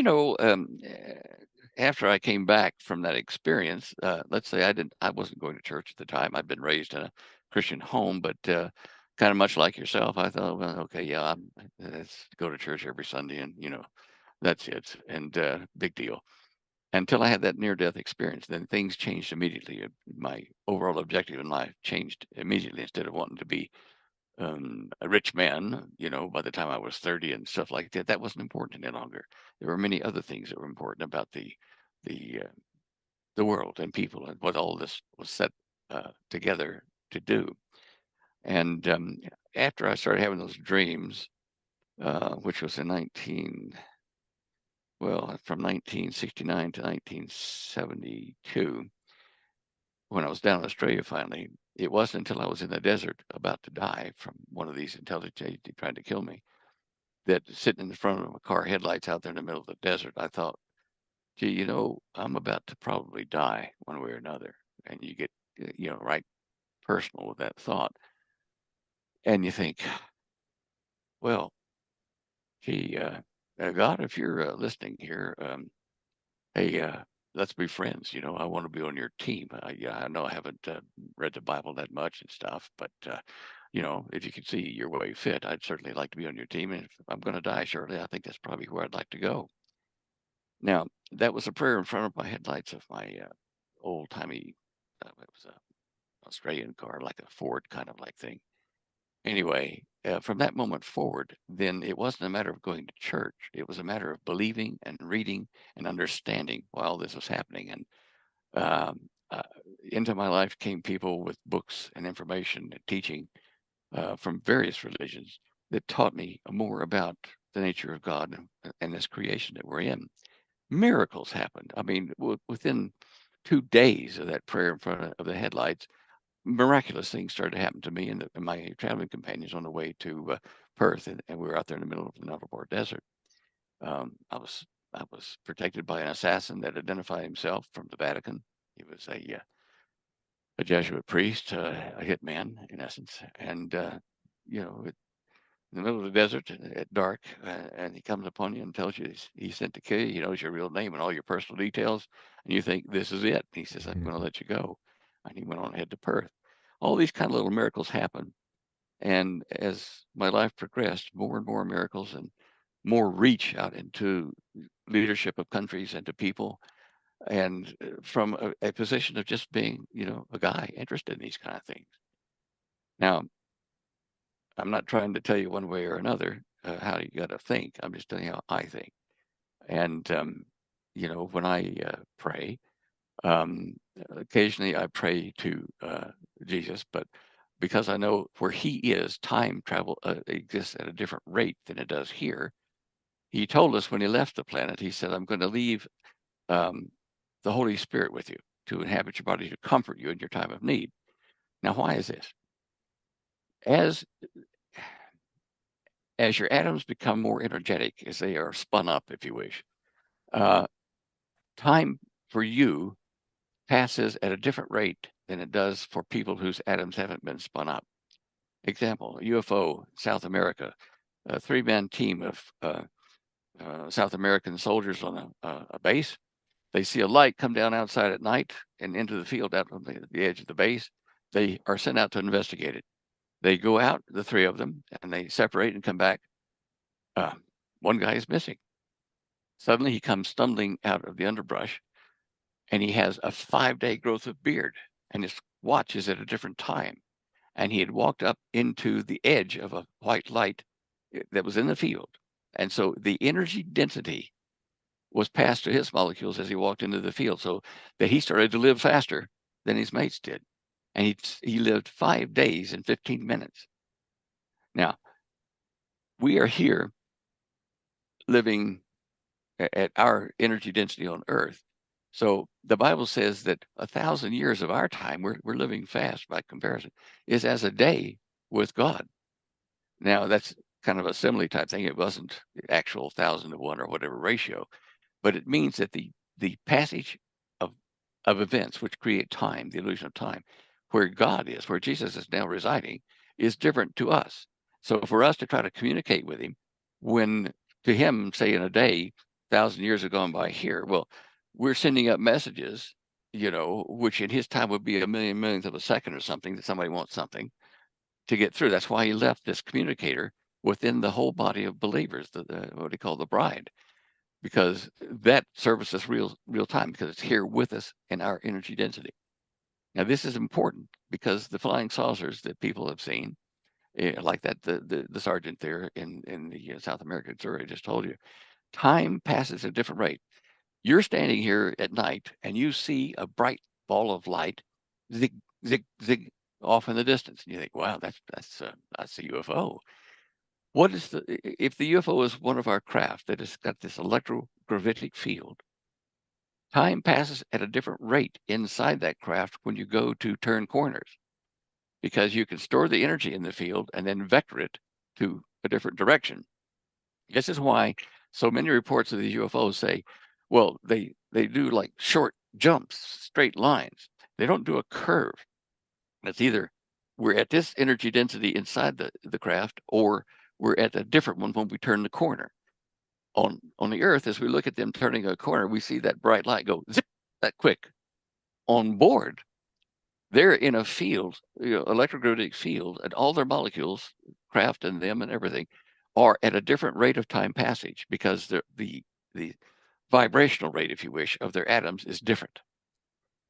after I came back from that experience, let's say I wasn't going to church at the time. I'd been raised in a Christian home, but kind of much like yourself, I thought, well, okay, yeah, let's go to church every Sunday, and that's it, and big deal. Until I had that near-death experience, then things changed immediately. My overall objective in life changed immediately. Instead of wanting to be a rich man, by the time I was 30 and stuff like that, that wasn't important any longer. There were many other things that were important about the the world and people and what all this was set together to do. And after I started having those dreams, which was from 1969 to 1972, when I was down in Australia finally, it wasn't until I was in the desert about to die from one of these intelligent agents trying to kill me, that sitting in front of a car headlights out there in the middle of the desert, I thought, gee, I'm about to probably die one way or another. And you get, right personal with that thought. And you think, well, gee, God, if you're listening here, hey, let's be friends. I want to be on your team. Yeah, I know I haven't read the Bible that much and stuff, but if you could see your way fit, I'd certainly like to be on your team. And if I'm going to die shortly, I think that's probably where I'd like to go. Now, that was a prayer in front of my headlights of my old timey, it was a Australian car, like a Ford kind of like thing. Anyway, from that moment forward, then it wasn't a matter of going to church. It was a matter of believing and reading and understanding why all this was happening. And um, uh, into my life came people with books and information and teaching from various religions that taught me more about the nature of God and this creation that we're in. Miracles happened. I mean, within 2 days of that prayer in front of the headlights, miraculous things started to happen to me and my traveling companions on the way to Perth, and we were out there in the middle of the Nullarbor Desert. I was protected by an assassin that identified himself from the Vatican. He was a Jesuit priest, a hitman in essence, and in the middle of the desert at dark, and he comes upon you and tells you he's sent to kill you. He knows your real name and all your personal details, and you think this is it. He says, "I'm going to let you go," and he went on ahead to Perth. All these kind of little miracles happen, and as my life progressed, more and more miracles and more reach out into leadership of countries and to people. and from a position of just being, a guy interested in these kind of things. Now, I'm not trying to tell you one way or another how you got to think. I'm just telling you how I think. And when I pray, occasionally I pray to Jesus, but because I know where he is, time travel exists at a different rate than it does here. He told us when he left the planet, he said, I'm going to leave the Holy Spirit with you to inhabit your body, to comfort you in your time of need. Now, why is this? As your atoms become more energetic, as they are spun up, if you wish, time for you passes at a different rate than it does for people whose atoms haven't been spun up. Example, UFO, South America, a 3-man team of South American soldiers on a base. They see a light come down outside at night and into the field out on the edge of the base. They are sent out to investigate it. They go out, the 3 of them, and they separate and come back. One guy is missing. Suddenly he comes stumbling out of the underbrush, and he has a 5-day growth of beard, and his watch is at a different time. And he had walked up into the edge of a white light that was in the field. And so the energy density was passed to his molecules as he walked into the field, so that he started to live faster than his mates did. And he lived 5 days and 15 minutes. Now, we are here living at our energy density on Earth. So the Bible says that 1,000 years of our time, we're living fast by comparison, is as a day with God. Now, that's kind of a simile type thing. It wasn't the actual 1,000 to 1 or whatever ratio, but it means that the passage of events which create time, the illusion of time, where God is, where Jesus is now residing, is different to us. So for us to try to communicate with him, when to him, say in a day, 1,000 years have gone by here, well, we're sending up messages, which in his time would be a million millionth of a second or something, that somebody wants something to get through. That's why he left this communicator within the whole body of believers, what he called the bride, because that services real time, because it's here with us in our energy density. Now, this is important because the flying saucers that people have seen, like that the sergeant there in the South American story I just told you, time passes at a different rate. You're standing here at night and you see a bright ball of light zig zig zig off in the distance, and you think, wow, that's a UFO. What is if the UFO is one of our craft that has got this electrogravitic field, time passes at a different rate inside that craft when you go to turn corners, because you can store the energy in the field and then vector it to a different direction. This is why so many reports of the UFOs say, well, they do like short jumps, straight lines. They don't do a curve. It's either we're at this energy density inside the craft, or we're at a different one when we turn the corner. On the Earth, as we look at them turning a corner, we see that bright light go zip that quick. On board, they're in a field, electrogravitic field, and all their molecules, craft and them and everything, are at a different rate of time passage, because the vibrational rate, if you wish, of their atoms is different.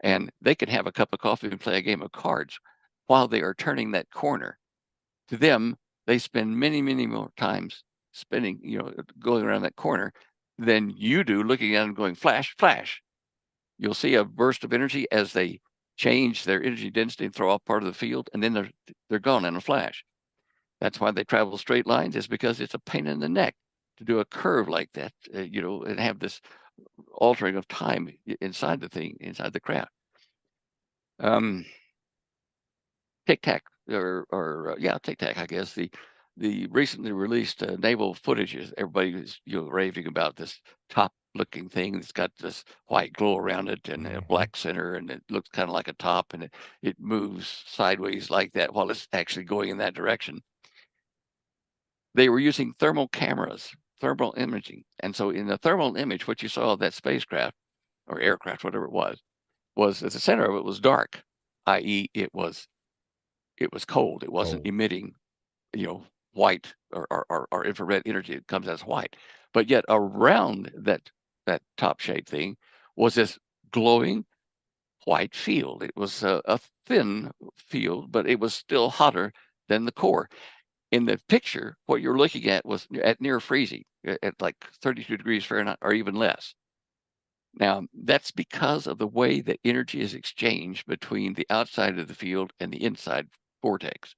And they can have a cup of coffee and play a game of cards while they are turning that corner. To them, they spend many, many more times spinning, going around that corner than you do looking at them going flash, flash. You'll see a burst of energy as they change their energy density and throw off part of the field, and then they're gone in a flash. That's why they travel straight lines, is because it's a pain in the neck to do a curve like that, and have this altering of time inside the thing, inside the craft. Tic Tac, Tic Tac, I guess. The recently released naval footage is, everybody is raving about this top-looking thing that's got this white glow around it and a black center, and it looks kind of like a top, and it moves sideways like that while it's actually going in that direction. They were using thermal cameras, thermal imaging, and so in the thermal image, what you saw of that spacecraft or aircraft, whatever it was at the center of it was dark, i.e., it was cold. It wasn't emitting, white or infrared energy. It comes as white. But yet around that top shaped thing was this glowing white field. It was a thin field, but it was still hotter than the core. In the picture, what you're looking at was at near freezing, at like 32 degrees Fahrenheit or even less. Now, that's because of the way that energy is exchanged between the outside of the field and the inside vortex.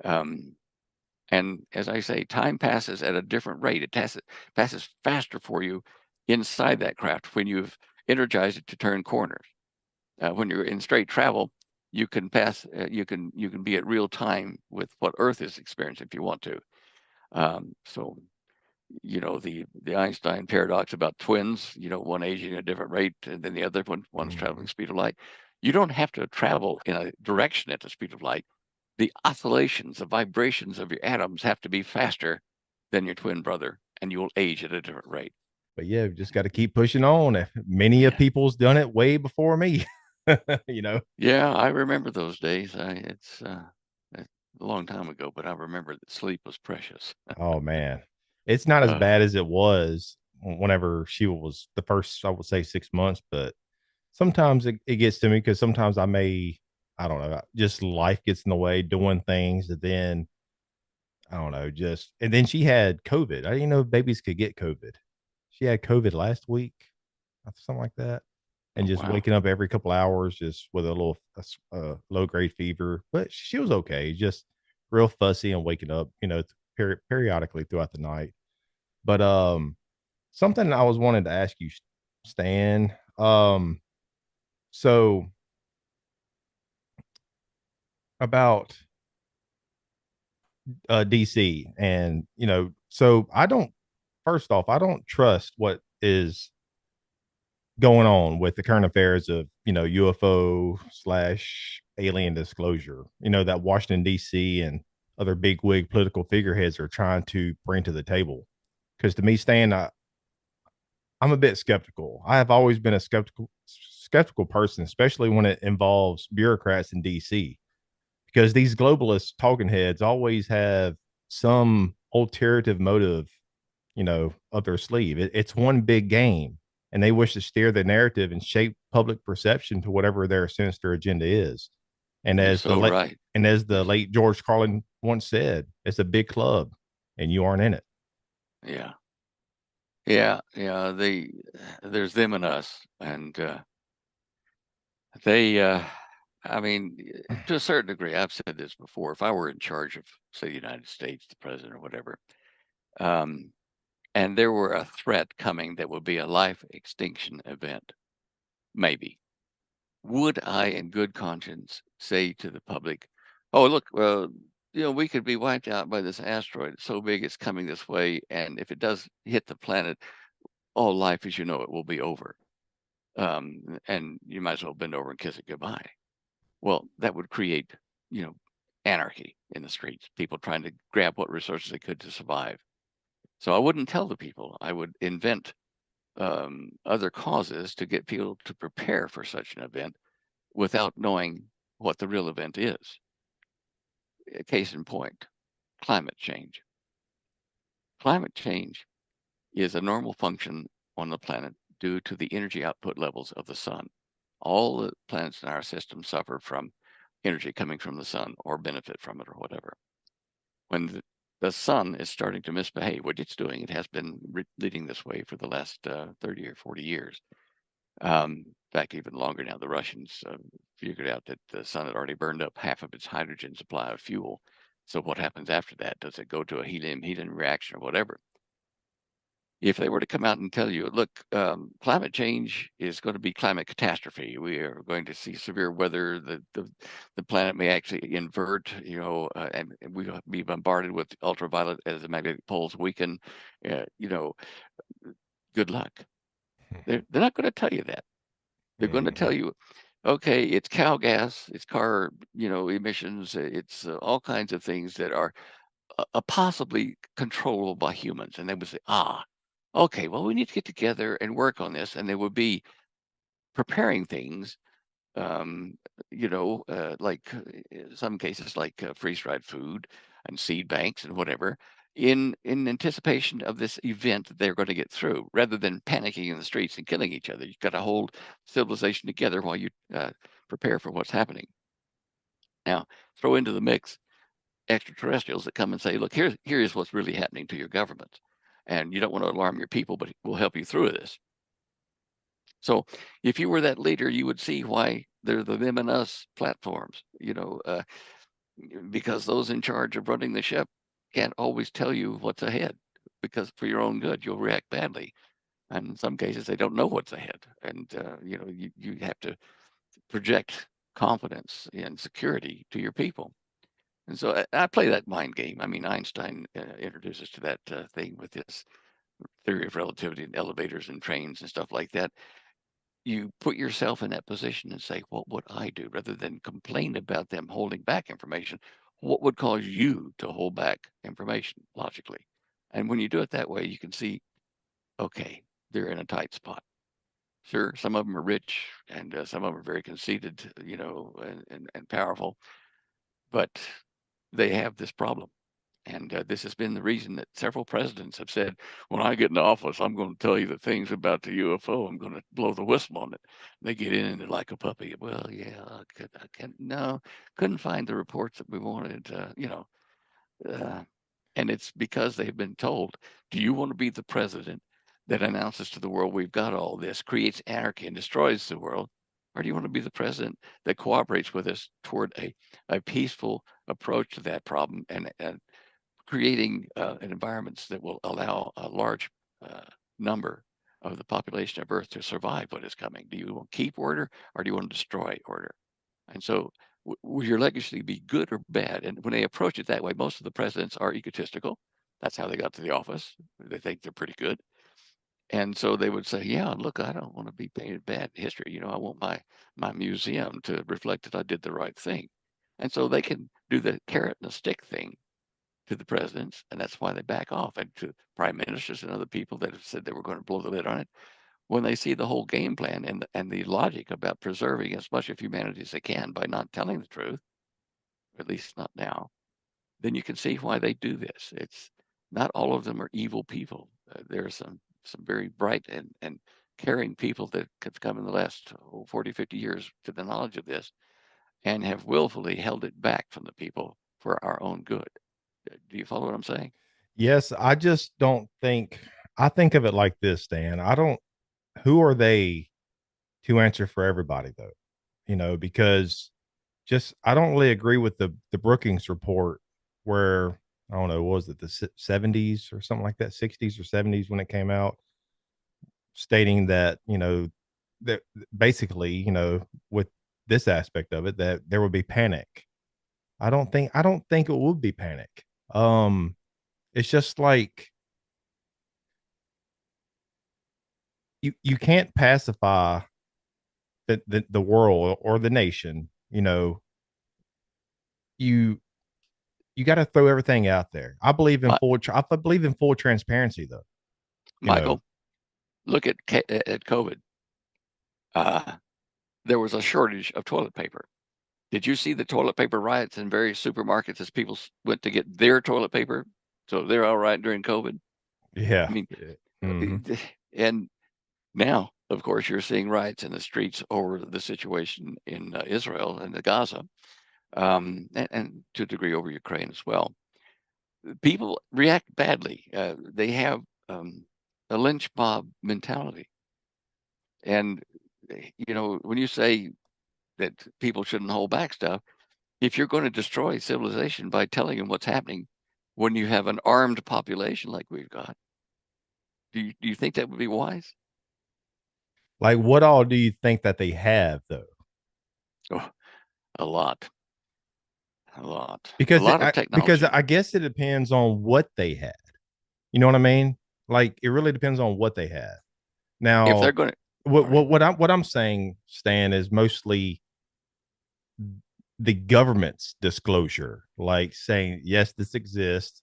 And as I say, time passes at a different rate. It passes faster for you inside that craft when you've energized it to turn corners. When you're in straight travel, you can pass. You can be at real time with what Earth is experiencing if you want to. So the Einstein paradox about twins. One aging at a different rate, and then the other one's traveling speed of light. You don't have to travel in a direction at the speed of light. The oscillations, the vibrations of your atoms have to be faster than your twin brother, and you'll age at a different rate. But yeah, we just got to keep pushing on. Many of people's done it way before me. Yeah, I remember those days. It's a long time ago, but I remember that sleep was precious. Oh man, it's not as bad as it was whenever she was the first, I would say 6 months, but sometimes it gets to me because sometimes I don't know, just life gets in the way doing things. And then I don't know, and then she had COVID. I didn't know babies could get COVID. She had COVID last week, something like that. And Oh, just wow. waking up every couple hours just with a little low grade fever. But she was okay, just real fussy and waking up, periodically throughout the night. But something I was wanting to ask you, Stan. So about DC, and so I don't. First off, I don't trust what is going on with the current affairs of UFO slash alien disclosure. That Washington D.C. and other bigwig political figureheads are trying to bring to the table. Because to me, Stan, I'm a bit skeptical. I have always been a skeptical person, especially when it involves bureaucrats in DC, because these globalist talking heads always have some ulterior motive, up their sleeve. It's one big game, and they wish to steer the narrative and shape public perception to whatever their sinister agenda is. And You're as the so late right. and as the late George Carlin once said, it's a big club, and you aren't in it. Yeah. Yeah. Yeah. There's them and us. And they, I mean, to a certain degree, I've said this before. If I were in charge of, say, the United States, the president or whatever, and there were a threat coming that would be a life extinction event, maybe, would I, in good conscience, say to the public, "Oh, look, we could be wiped out by this asteroid. It's so big, it's coming this way, and if it does hit the planet, all life as you know it will be over. And you might as well bend over and kiss it goodbye." Well, that would create, you know, anarchy in the streets, people trying to grab what resources they could to survive. So I wouldn't tell the people. I would invent other causes to get people to prepare for such an event without knowing what the real event is. A case in point, climate change. Climate change is a normal function on the planet due to the energy output levels of the sun. All the planets in our system suffer from energy coming from the sun or benefit from it or whatever. When the sun is starting to misbehave, what it's doing, it has been leading this way for the last 30 or 40 years. In fact, even longer now. The Russians figured out that the sun had already burned up half of its hydrogen supply of fuel. So what happens after that? Does it go to a helium reaction or whatever? If they were to come out and tell you, look, climate change is going to be climate catastrophe. We are going to see severe weather. The planet may actually invert, and we will be bombarded with ultraviolet as the magnetic poles weaken. Good luck. They're not going to tell you that. They're going to tell you, okay, it's cow gas, it's car, emissions, it's all kinds of things that are possibly controllable by humans. And they would say, okay, well, we need to get together and work on this. And they would be preparing things, like in some cases, like freeze-dried food and seed banks and whatever, in anticipation of this event that they're going to get through, rather than panicking in the streets and killing each other. You've got to hold civilization together while you prepare for what's happening. Now, throw into the mix extraterrestrials that come and say, look, here's what's really happening to your government. And you don't want to alarm your people, but we'll help you through this. So if you were that leader, you would see why they're the them and us platforms, because those in charge of running the ship can't always tell you what's ahead, because for your own good, you'll react badly. And in some cases, they don't know what's ahead. And, you have to project confidence and security to your people. And so I play that mind game. I mean, Einstein introduces to that thing with his theory of relativity and elevators and trains and stuff like that. You put yourself in that position and say, what would I do? Rather than complain about them holding back information, what would cause you to hold back information logically? And when you do it that way, you can see, okay, they're in a tight spot. Sure, some of them are rich and some of them are very conceited, and powerful, but they have this problem. And this has been the reason that several presidents have said, when I get in office, I'm going to tell you the things about the UFO. I'm going to blow the whistle on it. They get in and they're like a puppy. Well, yeah, couldn't find the reports that we wanted, and it's because they've been told, do you want to be the president that announces to the world we've got all this, creates anarchy and destroys the world? Or do you want to be the president that cooperates with us toward a peaceful approach to that problem and creating environments that will allow a large number of the population of Earth to survive what is coming? Do you want to keep order or do you want to destroy order? And so will your legacy be good or bad? And when they approach it that way, most of the presidents are egotistical. That's how they got to the office. They think they're pretty good. And so they would say, yeah, look, I don't want to be painted bad in history. I want my museum to reflect that I did the right thing. And so they can do the carrot and the stick thing to the presidents, and that's why they back off. And to prime ministers and other people that have said they were going to blow the lid on it, when they see the whole game plan and the logic about preserving as much of humanity as they can by not telling the truth, or at least not now, then you can see why they do this. It's not all of them are evil people. There are some very bright and caring people that have come in the last 40, 50 years to the knowledge of this and have willfully held it back from the people for our own good. Do you follow what I'm saying? Yes, I just don't think I think of it like this, Dan. I don't who are they to answer for everybody though? Because just I don't really agree with the Brookings report where I don't know, what was it the 70s or something like that, 60s or 70s when it came out, stating that, that basically, with this aspect of it, that there would be panic. I don't think it would be panic. It's just like you can't pacify the world or the nation. You you got to throw everything out there. I believe in full transparency though. Michael, look at COVID. There was a shortage of toilet paper. Did you see the toilet paper riots in various supermarkets as people went to get their toilet paper? So they're all right during COVID. Yeah. I mean, Mm-hmm. and now, of course, you're seeing riots in the streets over the situation in Israel and the Gaza, and to a degree over Ukraine as well. People react badly. They have a lynch mob mentality. And, when you say that people shouldn't hold back stuff, if you're going to destroy civilization by telling them what's happening when you have an armed population like we've got, do you think that would be wise? Like, what all do you think that they have though? Oh, a lot, a Because lot of because technology. I guess it depends on what they had. You know what I mean? Like, it really depends on what they had. If they're Now, going to, what all right, what what I'm saying, Stan, is mostly the government's disclosure, like saying yes, this exists.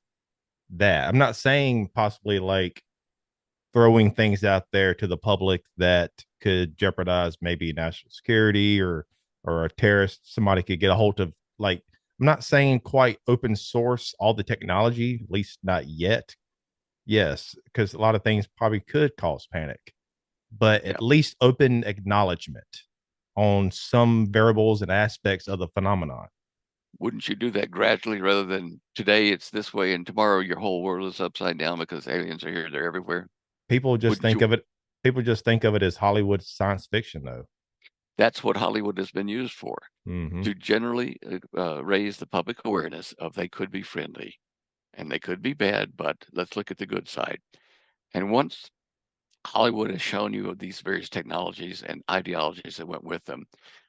That I'm not saying possibly like throwing things out there to the public that could jeopardize maybe national security or a terrorist. Somebody could get a hold of, like, I'm not saying quite open source all the technology, at least not yet. Yes, because a lot of things probably could cause panic, but Yeah. at least open acknowledgement on some variables and aspects of the phenomenon. Wouldn't you do that gradually rather than today it's this way and tomorrow your whole world is upside down because aliens are here, they're everywhere? People just Wouldn't think you? of it. People just think of it as Hollywood science fiction, though. That's what Hollywood has been used for, Mm-hmm. to generally raise the public awareness of they could be friendly and they could be bad, but let's look at the good side. And once Hollywood has shown you of these various technologies and ideologies that went with them,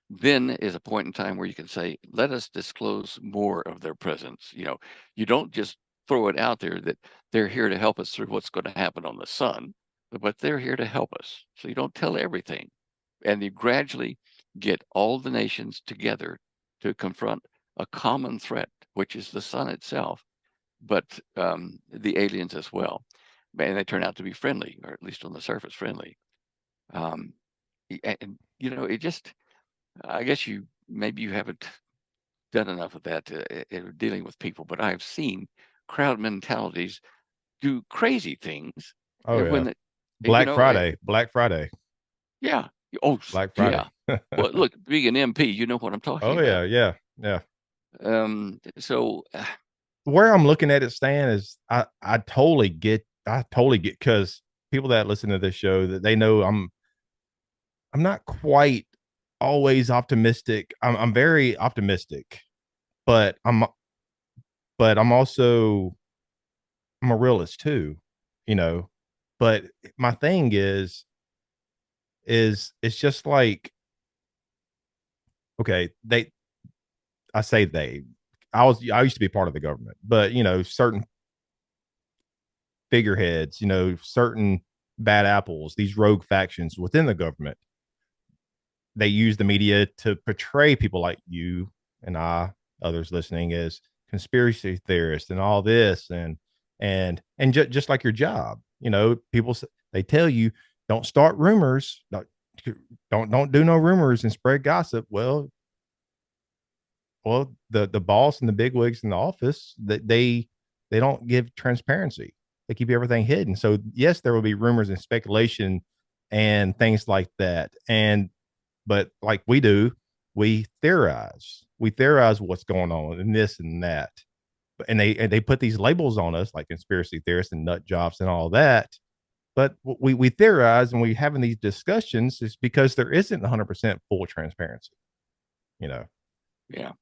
then is a point in time where you can say, let us disclose more of their presence. You don't just throw it out there that they're here to help us through what's going to happen on the sun, but they're here to help us. So you don't tell everything. And you gradually get all the nations together to confront a common threat, which is the sun itself, but the aliens as well. And they turn out to be friendly, or at least on the surface friendly. Um, and it just, I guess maybe you haven't done enough of that dealing with people, but I've seen crowd mentalities do crazy things Oh yeah, when the, you Black know, Friday, Black Friday, yeah, oh Black Friday. yeah. Well, look, being an MP, you know what I'm talking Oh about. yeah, yeah, yeah. So Where I'm looking at it, Stan, is I totally get because people that listen to this show that they know I'm not quite always optimistic. I'm very optimistic, but I'm also I'm a realist too, you know. But my thing is it's just like okay, I say they I used to be part of the government, but certain figureheads, certain bad apples, these rogue factions within the government, they use the media to portray people like you and others listening, as conspiracy theorists and all this, just like your job, people they tell you don't start rumors, don't do no rumors and spread gossip. Well, the boss and the bigwigs in the office that they don't give transparency. They keep everything hidden. So yes, there will be rumors and speculation and things like that. But like we do, we theorize. We theorize what's going on and this and that. And they put these labels on us like conspiracy theorists and nut jobs and all that. But we theorize and we having these discussions is because there isn't 100% full transparency. You know. yeah,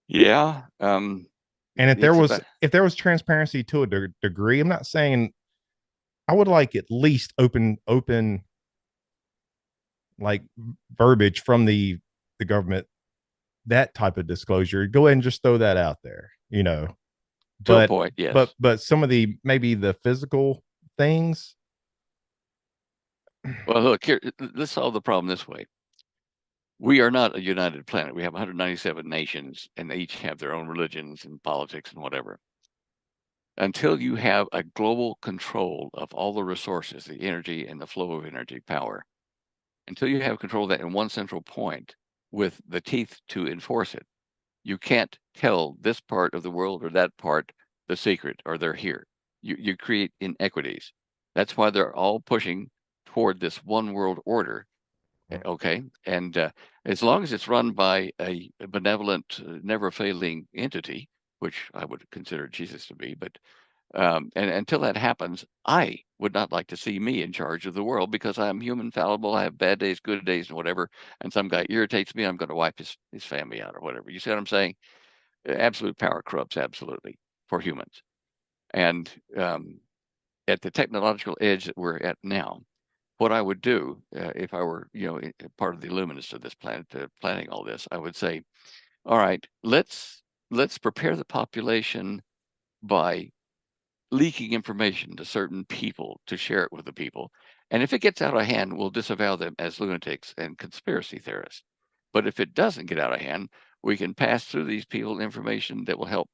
yeah. And It's about if there was transparency to a degree, I'm not saying I would like at least open like verbiage from the government, that type of disclosure. Go ahead and just throw that out there, to a But point, yes. but some of the maybe the physical things. Well, look here. Let's solve the problem this way. We are not a united planet. We have 197 nations, and they each have their own religions and politics and whatever. Until you have a global control of all the resources, the energy and the flow of energy, power, until you have control of that in one central point with the teeth to enforce it, you can't tell this part of the world or that part the secret or they're here. You create inequities. That's why they're all pushing toward this one world order. Okay. And as long as it's run by a benevolent, never failing entity, which I would consider Jesus to be, but and until that happens, I would not like to see me in charge of the world because I'm human, fallible. I have bad days, good days, and whatever. And some guy irritates me, I'm going to wipe his family out or whatever. You see what I'm saying? Absolute power corrupts absolutely for humans. And at the technological edge that we're at now, what I would do if I were, part of the illuminists of this planet, planning all this, I would say, all right, let's prepare the population by leaking information to certain people to share it with the people. And if it gets out of hand, we'll disavow them as lunatics and conspiracy theorists. But if it doesn't get out of hand, we can pass through these people information that will help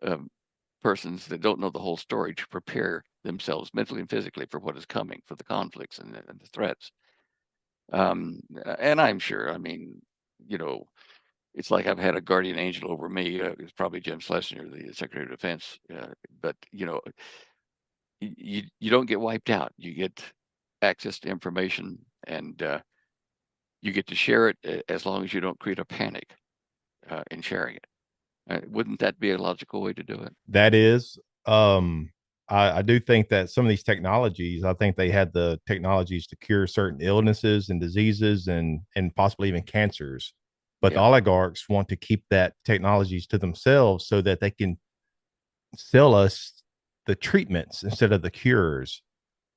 um, persons that don't know the whole story to prepare themselves mentally and physically for what is coming, for the conflicts and the threats. And I'm sure, I mean, you know, it's like I've had a guardian angel over me. It's probably Jim Schlesinger, the Secretary of Defense. But you don't get wiped out. You get access to information, and you get to share it as long as you don't create a panic in sharing it. Wouldn't that be a logical way to do it? That is, I do think that some of these technologies, I think they had the technologies to cure certain illnesses and diseases and possibly even cancers. But the Yeah. oligarchs want to keep that technologies to themselves so that they can sell us the treatments instead of the cures.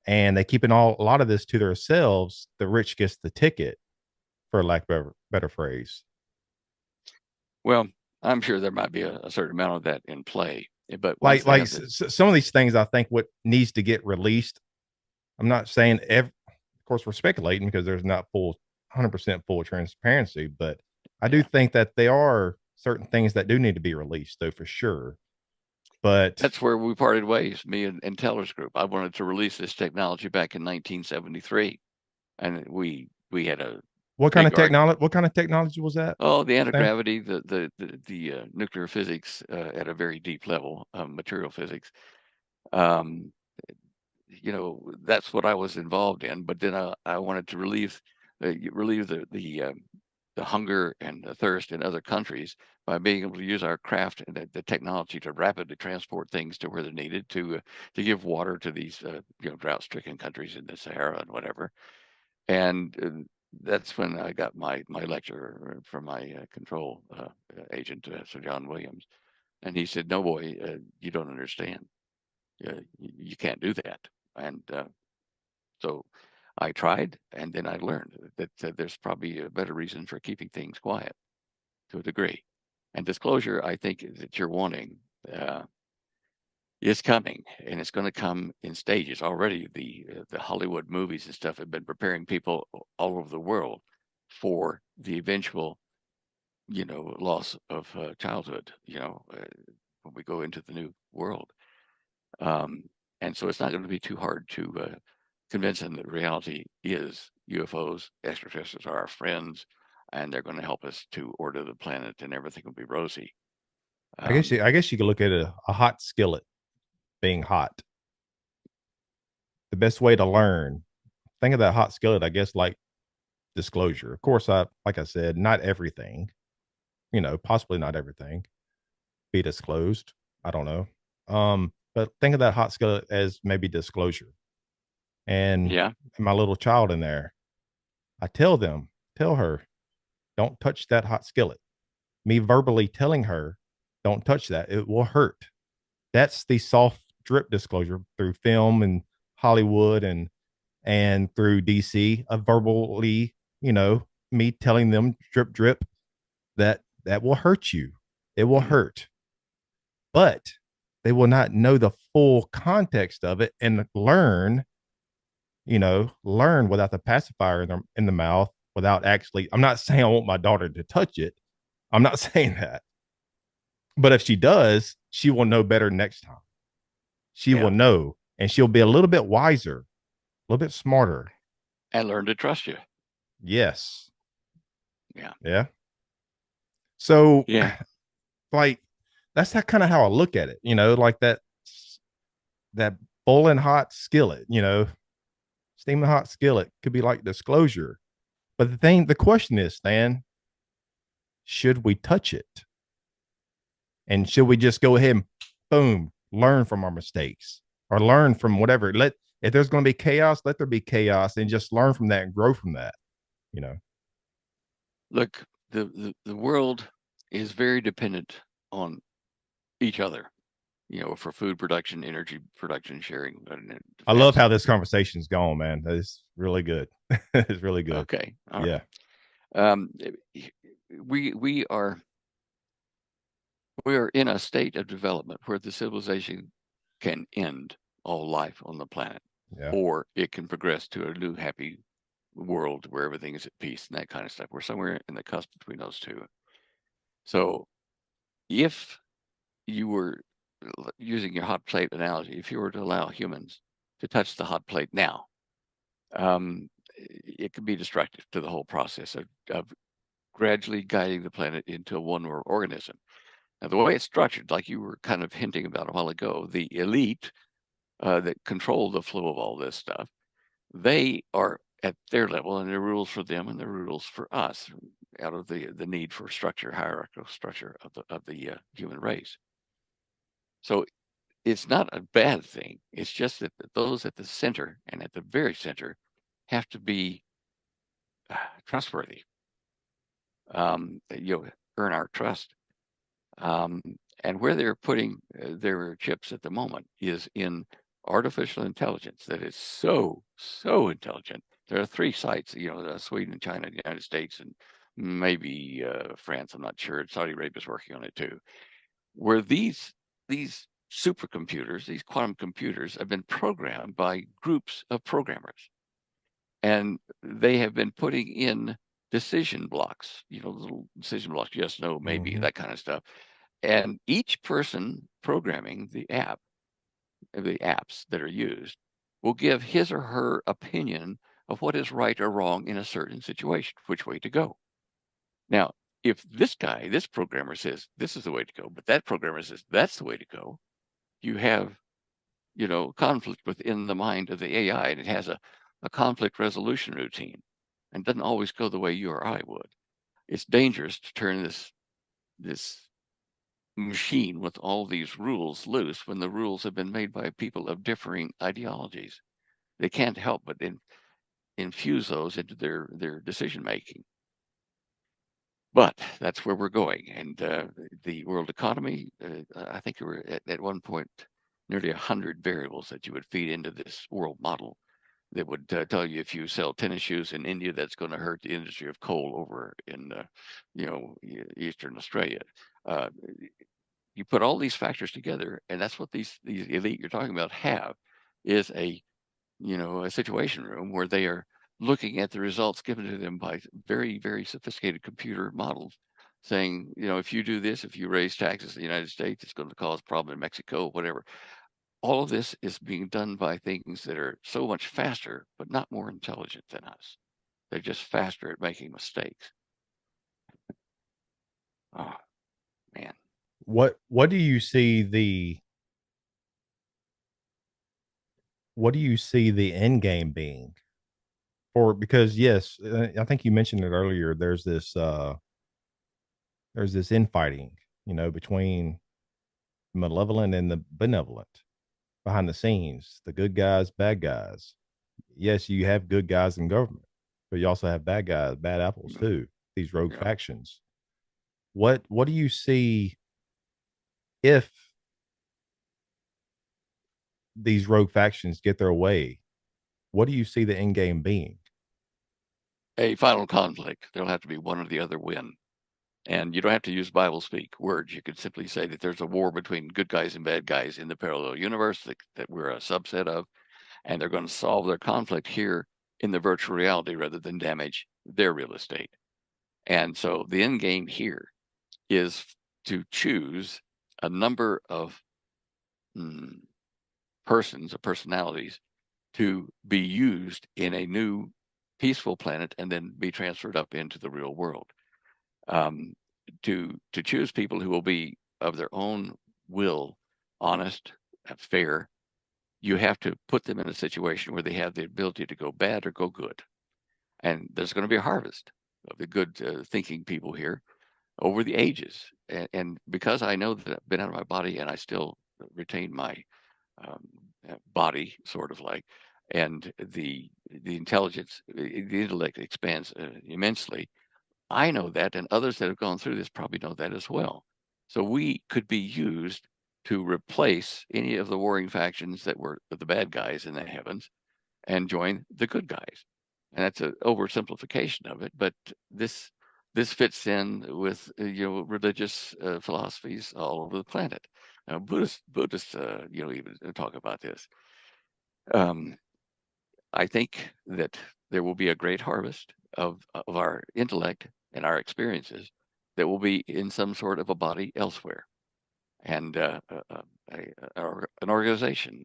And they keep a lot of this to themselves. The rich gets the ticket, for lack of a better phrase. Well, I'm sure there might be a certain amount of that in play, but once Like they like have this, some of these things, I think what needs to get released. I'm not saying of course, we're speculating because there's not 100% full transparency, but I do yeah, think that there are certain things that do need to be released, though, for sure. But that's where we parted ways, me and Teller's group. I wanted to release this technology back in 1973, and we had a what kind big of argument. technology? What kind of technology was that? Oh, the Stan? anti-gravity, the nuclear physics at a very deep level, material physics. Um, that's what I was involved in. But then I wanted to relieve the hunger and the thirst in other countries by being able to use our craft and the technology to rapidly transport things to where they're needed to give water to these drought-stricken countries in the Sahara and whatever. And that's when I got my lecture from my control agent, Sir John Williams, and he said, "No, boy, you don't understand. You can't do that." And so I tried, and then I learned that there's probably a better reason for keeping things quiet to a degree. And disclosure, I think, that you're wanting is coming, and it's going to come in stages. Already, the Hollywood movies and stuff have been preparing people all over the world for the eventual, loss of childhood. When we go into the new world, um, and so it's not going to be too hard to convince them that reality is UFOs, extraterrestrials are our friends, and they're going to help us to order the planet, and everything will be rosy. I guess you could look at a hot skillet being hot. The best way to learn, think of that hot skillet, I guess, like disclosure. Of course, like I said, not everything, possibly not everything be disclosed. I don't know. But think of that hot skillet as maybe disclosure. And Yeah, my little child in there, I tell her, don't touch that hot skillet. Me verbally telling her, don't touch that. It will hurt. That's the soft drip disclosure through film and Hollywood and through DC of verbally, me telling them drip drip that will hurt you. It will mm-hmm. hurt. But they will not know the full context of it and learn without the pacifier in the mouth without actually. I'm not saying I want my daughter to touch it. I'm not saying that. But if she does, she will know better next time. She will Yeah, know and she'll be a little bit wiser, a little bit smarter. and learn to trust you. Yes. Yeah, Yeah. So, yeah, like, that's kind of how I look at it, like that boiling hot skillet, steaming hot skillet could be like disclosure. But the question is, Stan, should we touch it? And should we just go ahead and boom, learn from our mistakes or learn from whatever? If there's going to be chaos, let there be chaos and just learn from that and grow from that, you know. Look, the world is very dependent on each other, for food production, energy production, sharing, and I love defense. how this conversation's gone, man. It's really good. It's really good. Okay, all Yeah. right. We are in a state of development where the civilization can end all life on the planet, Yeah. or it can progress to a new happy world where everything is at peace and that kind of stuff. We're somewhere in the cusp between those two. So if you were using your hot plate analogy, if you were to allow humans to touch the hot plate now, it could be destructive to the whole process of gradually guiding the planet into a one-world organism. Now, the way it's structured, like you were kind of hinting about a while ago, the elite that control the flow of all this stuff, they are at their level, and there are rules for them and there are rules for us, out of the need for structure, hierarchical structure of the human race. So it's not a bad thing. It's just that those at the center and at the very center have to be trustworthy. Earn our trust. And where they're putting their chips at the moment is in artificial intelligence that is so intelligent. There are 3 sites, Sweden, China, the United States, and maybe France. I'm not sure. Saudi Arabia is working on it too, where these supercomputers, these quantum computers, have been programmed by groups of programmers, and they have been putting in decision blocks, little decision blocks, yes, no, maybe, Mhm. that kind of stuff. And each person programming the apps that are used, will give his or her opinion of what is right or wrong in a certain situation, which way to go. Now, if this programmer says this is the way to go, but that programmer says that's the way to go, you have, conflict within the mind of the AI, and it has a conflict resolution routine and doesn't always go the way you or I would. It's dangerous to turn this machine with all these rules loose when the rules have been made by people of differing ideologies. They can't help but infuse those into their decision making. But that's where we're going. And the world economy, I think there were at one point nearly 100 variables that you would feed into this world model that would tell you if you sell tennis shoes in India, that's going to hurt the industry of coal over in, Eastern Australia. You put all these factors together, and that's what these elite you're talking about have, is a situation room where they are looking at the results given to them by very, very sophisticated computer models, saying, if you do this, if you raise taxes in the United States, it's going to cause a problem in Mexico, whatever. All of this is being done by things that are so much faster, but not more intelligent than us. They're just faster at making mistakes. Oh man. What do you see the end game being? Or because yes, I think you mentioned it earlier. There's this infighting, between malevolent and the benevolent behind the scenes, the good guys, bad guys. Yes, you have good guys in government, but you also have bad guys, bad apples Yeah. too. These rogue Yeah. factions. What do you see if these rogue factions get their way? What do you see the end game being? A final conflict. There'll have to be one or the other win. And you don't have to use Bible speak words. You could simply say that there's a war between good guys and bad guys in the parallel universe that we're a subset of, and they're going to solve their conflict here in the virtual reality rather than damage their real estate. And so the end game here is to choose a number of persons or personalities to be used in a new peaceful planet and then be transferred up into the real world. To choose people who will be of their own will, honest, fair, you have to put them in a situation where they have the ability to go bad or go good. And there's going to be a harvest of the good thinking people here over the ages. And because I know that I've been out of my body and I still retain my um, body, sort of like, and the intelligence, the intellect expands immensely. I know that, and others that have gone through this probably know that as well. So we could be used to replace any of the warring factions that were the bad guys in the heavens and join the good guys. And that's an oversimplification of it, but this fits in with religious philosophies all over the planet. Buddhists even talk about this. I think that there will be a great harvest of our intellect and our experiences that will be in some sort of a body elsewhere, and an organization.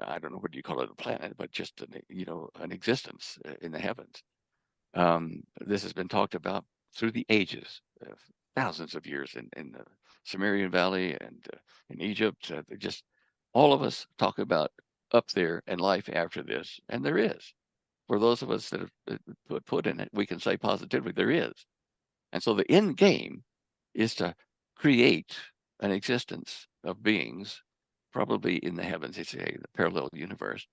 I don't know what you call it, a planet, but just an existence in the heavens. This has been talked about through the ages, thousands of years in the Sumerian Valley and in Egypt. Just all of us talk about up there and life after this, and there is. For those of us that have put in it, we can say positively there is. And so the end game is to create an existence of beings, probably in the heavens, it's a parallel universe,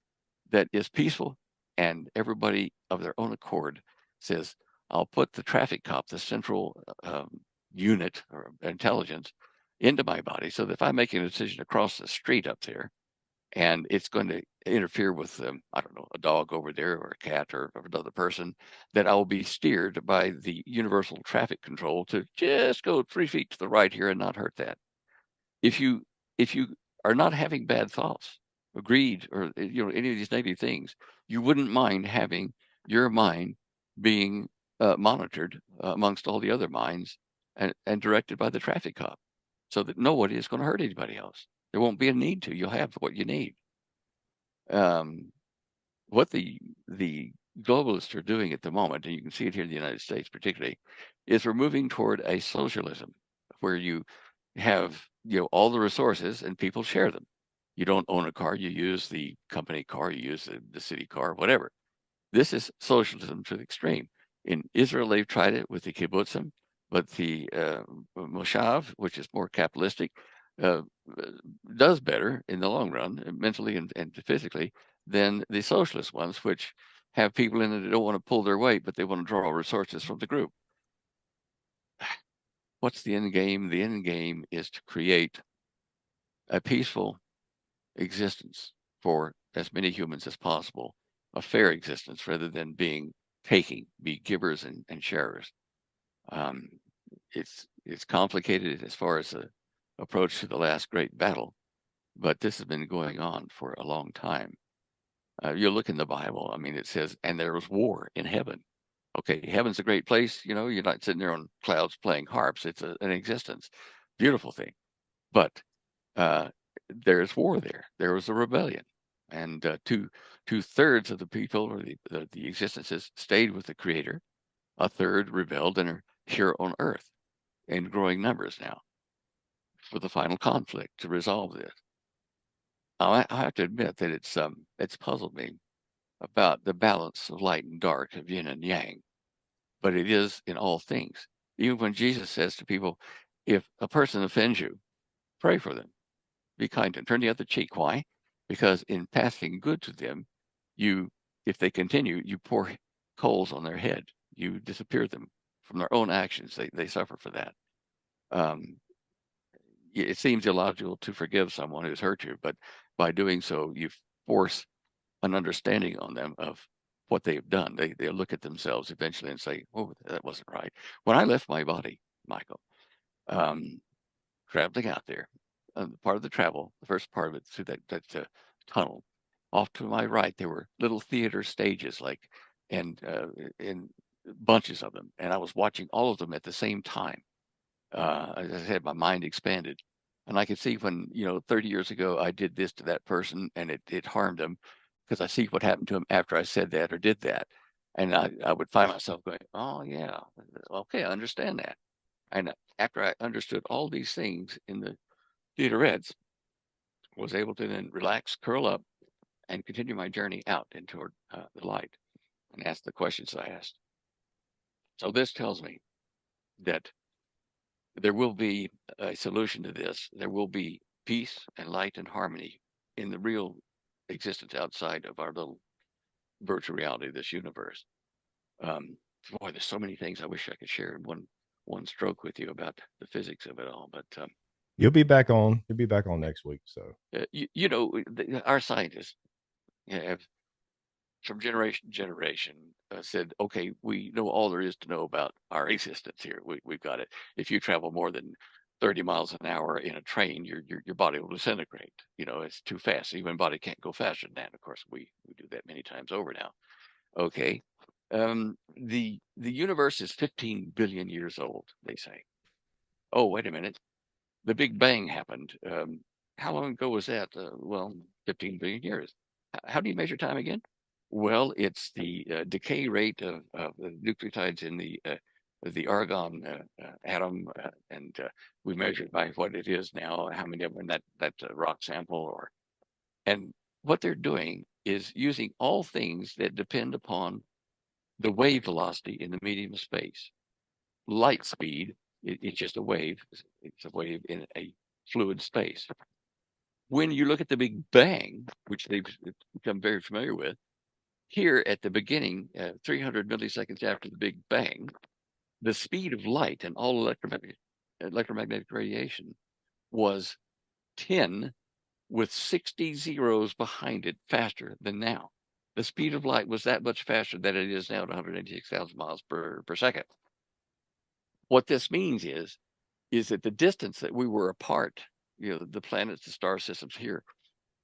that is peaceful, and everybody of their own accord says, I'll put the traffic cop, the central unit or intelligence, into my body so that if I'm making a decision to cross the street up there and it's going to interfere with, I don't know, a dog over there or a cat or another person, that I'll be steered by the universal traffic control to just go 3 feet to the right here and not hurt that. If you are not having bad thoughts, or greed, or any of these negative things, you wouldn't mind having your mind being monitored amongst all the other minds and directed by the traffic cop, so that nobody is going to hurt anybody else. There won't be a need to. You'll have what you need. What the globalists are doing at the moment, and you can see it here in the United States particularly, is we're moving toward a socialism where you have all the resources and people share them. You don't own a car, you use the company car, you use the city car, whatever. This is socialism to the extreme. In Israel, they've tried it with the kibbutzim, but the moshav, which is more capitalistic, uh, does better in the long run, mentally and physically, than the socialist ones, which have people in it that don't want to pull their weight, but they want to draw resources from the group. What's the end game? The end game is to create a peaceful existence for as many humans as possible, a fair existence rather than being taking, be givers and sharers. It's complicated as far as the approach to the last great battle, but this has been going on for a long time. You look in the Bible, I mean, it says, and there was war in heaven. Okay, heaven's a great place. You're not sitting there on clouds playing harps. It's an existence. Beautiful thing. But there's war there. There was a rebellion. And two-thirds of the people or the existences stayed with the Creator. A third rebelled and are here on Earth in growing numbers now for the final conflict to resolve this. I have to admit that it's puzzled me about the balance of light and dark, of yin and yang, but it is in all things. Even when Jesus says to people, if a person offends you, pray for them, be kind to them, turn the other cheek. Why? Because in passing good to them, if they continue, you pour coals on their head, you disappear them from their own actions. They suffer for that. It seems illogical to forgive someone who's hurt you, but by doing so, you force an understanding on them of what they've done. They look at themselves eventually and say, "Oh, that wasn't right." When I left my body, Michael, traveling out there, part of the travel, the first part of it through that tunnel, off to my right, there were little theater stages, and in bunches of them, and I was watching all of them at the same time. As I said, my mind expanded. And I could see when, 30 years ago, I did this to that person and it harmed them, because I see what happened to them after I said that or did that. And I would find myself going, oh, yeah, okay, I understand that. And after I understood all these things in the theaterettes, was able to then relax, curl up, and continue my journey out into the light and ask the questions I asked. So this tells me that there will be a solution to this. There will be peace and light and harmony in the real existence outside of our little virtual reality, this universe. Boy, there's so many things I wish I could share in one stroke with you about the physics of it all. But You'll be back on. You'll be back on next week. So our scientists have, from generation to generation, said, okay, we know all there is to know about our existence here. We've got it. If you travel more than 30 miles an hour in a train, your body will disintegrate. It's too fast. The human body can't go faster than that. Of course, we do that many times over now. Okay. The universe is 15 billion years old, they say. Oh, wait a minute. The Big Bang happened. How long ago was that? Well, 15 billion years. How do you measure time again? Well, it's the decay rate of the nucleotides in the argon atom, and we measured by what it is now, how many of them in that rock sample, and what they're doing is using all things that depend upon the wave velocity in the medium of space. Light speed, it's just a wave. It's a wave in a fluid space. When you look at the Big Bang, which they've become very familiar with, here at the beginning, 300 milliseconds after the Big Bang, the speed of light and all electromagnetic radiation was 10 with 60 zeros behind it faster than now. The speed of light was that much faster than it is now at 186,000 miles per second. What this means is that the distance that we were apart, the planets, the star systems here,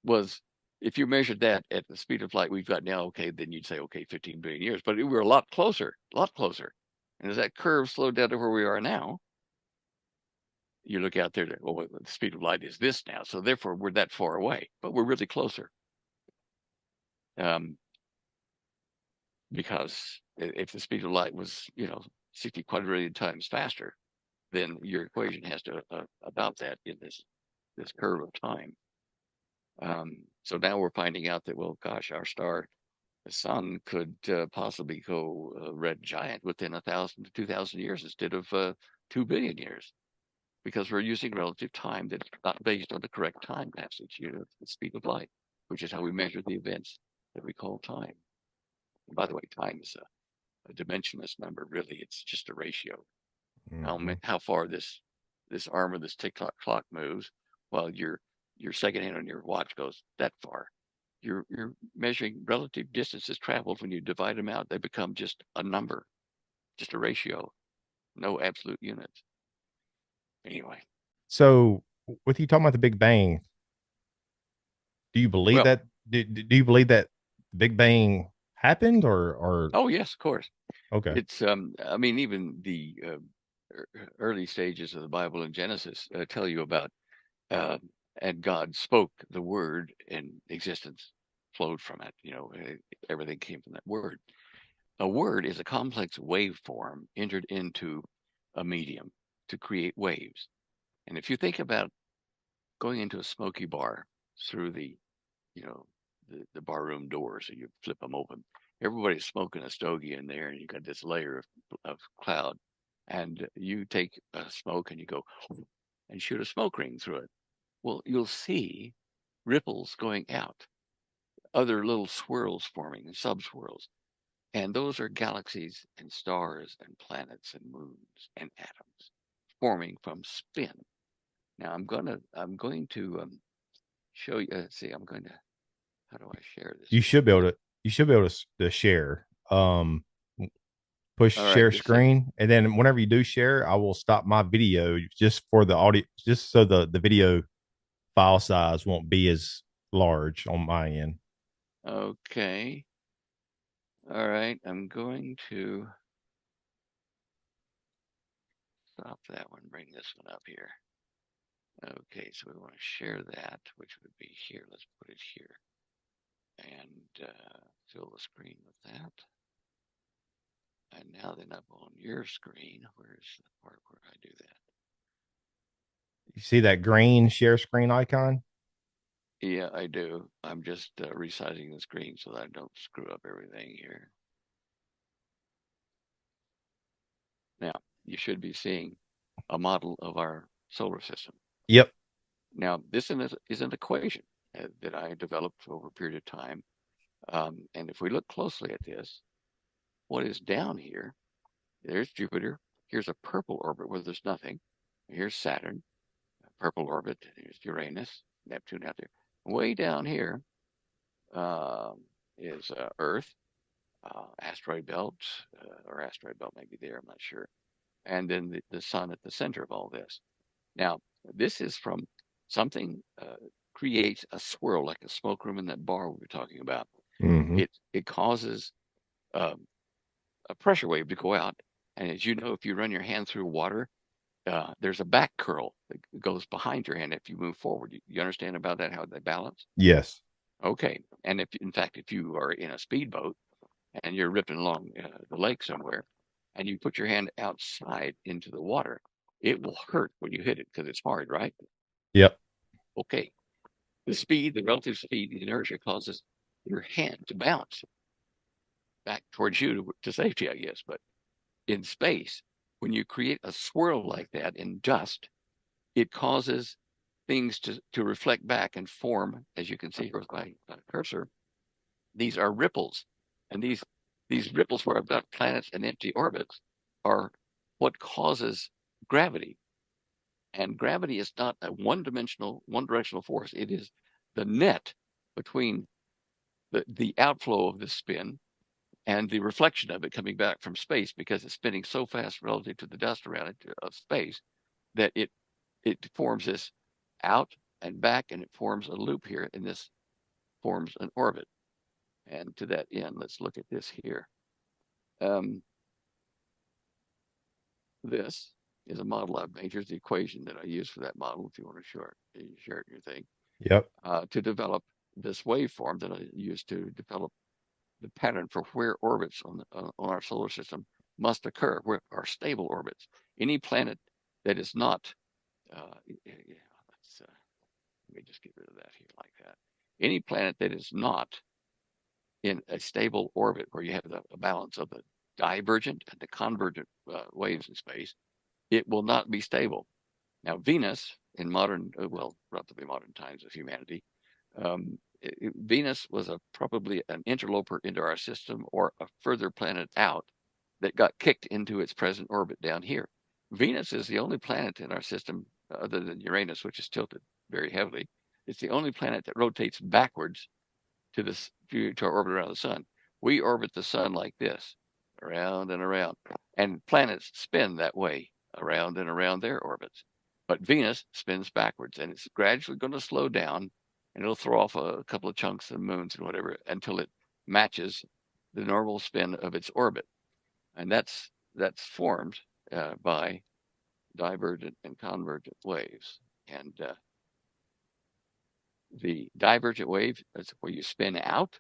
was, if you measured that at the speed of light we've got now, okay, then you'd say, okay, 15 billion years. But we were a lot closer. And as that curve slowed down to where we are now, you look out there, well, the speed of light is this now, so therefore we're that far away, but we're really closer. Because if the speed of light was, 60 quadrillion times faster, then your equation has to about that in this curve of time. So now we're finding out that, well, gosh, our star, the sun, could possibly go red giant within 1,000 to 2,000 years instead of 2 billion years, because we're using relative time that's not based on the correct time passage, the speed of light, which is how we measure the events that we call time. And by the way, time is a dimensionless number. Really, it's just a ratio. Mm-hmm. How far this arm of this tick-tock clock moves, while your second hand on your watch goes that far. You're measuring relative distances traveled. When you divide them out, they become just a number, just a ratio, no absolute units. Anyway, So, with you talking about the Big Bang, do you believe well, that? Do you believe that Big Bang happened, or? oh yes, of course. Okay. It's I mean, even the early stages of the Bible in Genesis tell you about, and God spoke the word, and existence flowed from it. Everything came from that word. A word is a complex waveform entered into a medium to create waves. And if you think about going into a smoky bar through the barroom doors, and you flip them open, everybody's smoking a stogie in there, and you got this layer of cloud, and you take a smoke and you go and shoot a smoke ring through it. Well, you'll see ripples going out, other little swirls forming and subswirls. And those are galaxies and stars and planets and moons and atoms forming from spin. Now I'm going to show you. Let's see. How do I share this You with should be you? able to. You should be able to share. Push All right, share just a second. screen, and then whenever you do share, I will stop my video just for the audio, just so the video file size won't be as large on my end. Okay. All right. I'm going to stop that one. Bring this one up here. Okay, so we want to share that, which would be here. Let's put it here, and fill the screen with that. And now then up on your screen, where's the part where I do that? You see that green share screen icon? Yeah, I do. I'm just resizing the screen so that I don't screw up everything here. Now, you should be seeing a model of our solar system. Yep. Now, this is an equation that I developed over a period of time. And if we look closely at this, what is down here, there's Jupiter. Here's a purple orbit where there's nothing. Here's Saturn, purple orbit. Here's Uranus, Neptune out there. Way down here is Earth, asteroid belt, or asteroid belt may be there, I'm not sure. And then the sun at the center of all this. Now, this is from something creates a swirl, like a smoke room in that bar we were talking about. Mm-hmm. It causes a pressure wave to go out. And as you know, if you run your hand through water, there's a back curl that goes behind your hand if you move forward. You understand about that, how they balance? Yes. Okay. And in fact, if you are in a speedboat and you're ripping along the lake somewhere, and you put your hand outside into the water, it will hurt when you hit it because it's hard, right? Yep. Okay. The relative speed, the inertia causes your hand to bounce back towards you to safety, I guess. But in space, when you create a swirl like that in dust, it causes things to reflect back and form, as you can see here with my cursor. These are ripples. And these ripples where I've got planets and empty orbits are what causes gravity. And gravity is not a one directional force. It is the net between the outflow of this spin and the reflection of it coming back from space, because it's spinning so fast relative to the dust around it of space that it forms this out and back, and it forms a loop here, and this forms an orbit. And to that end, let's look at this here. This is a model I've made. Here's the equation that I use for that model, if you want to share it in your thing. Yep. To develop this waveform that I use to develop the pattern for where orbits on our solar system must occur, where are stable orbits. Any planet that is not, let me just get rid of that here like that. Any planet that is not in a stable orbit where you have a balance of the divergent and the convergent waves in space, it will not be stable. Now, Venus in modern, relatively modern times of humanity, Venus was probably an interloper into our system, or a further planet out that got kicked into its present orbit down here. Venus is the only planet in our system, other than Uranus, which is tilted very heavily. It's the only planet that rotates backwards to our orbit around the sun. We orbit the sun like this, around and around, and planets spin that way, around and around their orbits. But Venus spins backwards, and it's gradually going to slow down, and it'll throw off a couple of chunks of moons and whatever until it matches the normal spin of its orbit. And that's formed by divergent and convergent waves. And the divergent wave is where you spin out.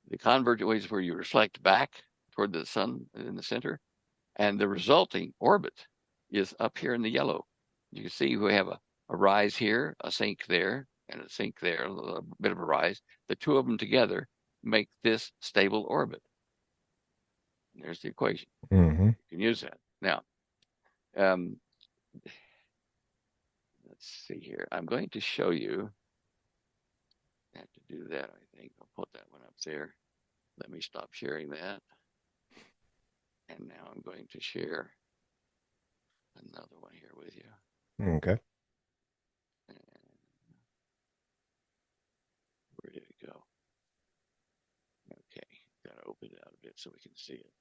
The convergent wave is where you reflect back toward the sun in the center. And the resulting orbit is up here in the yellow. You can see we have a rise here, a sink there, and a sink there, a bit of a rise. The two of them together make this stable orbit. And there's the equation. Mm-hmm. You can use that. Now, let's see here. I'm going to show you. I have to do that, I think. I'll put that one up there. Let me stop sharing that. And now I'm going to share another one here with you. Okay. And where did it go? Okay, got to open it out a bit so we can see it.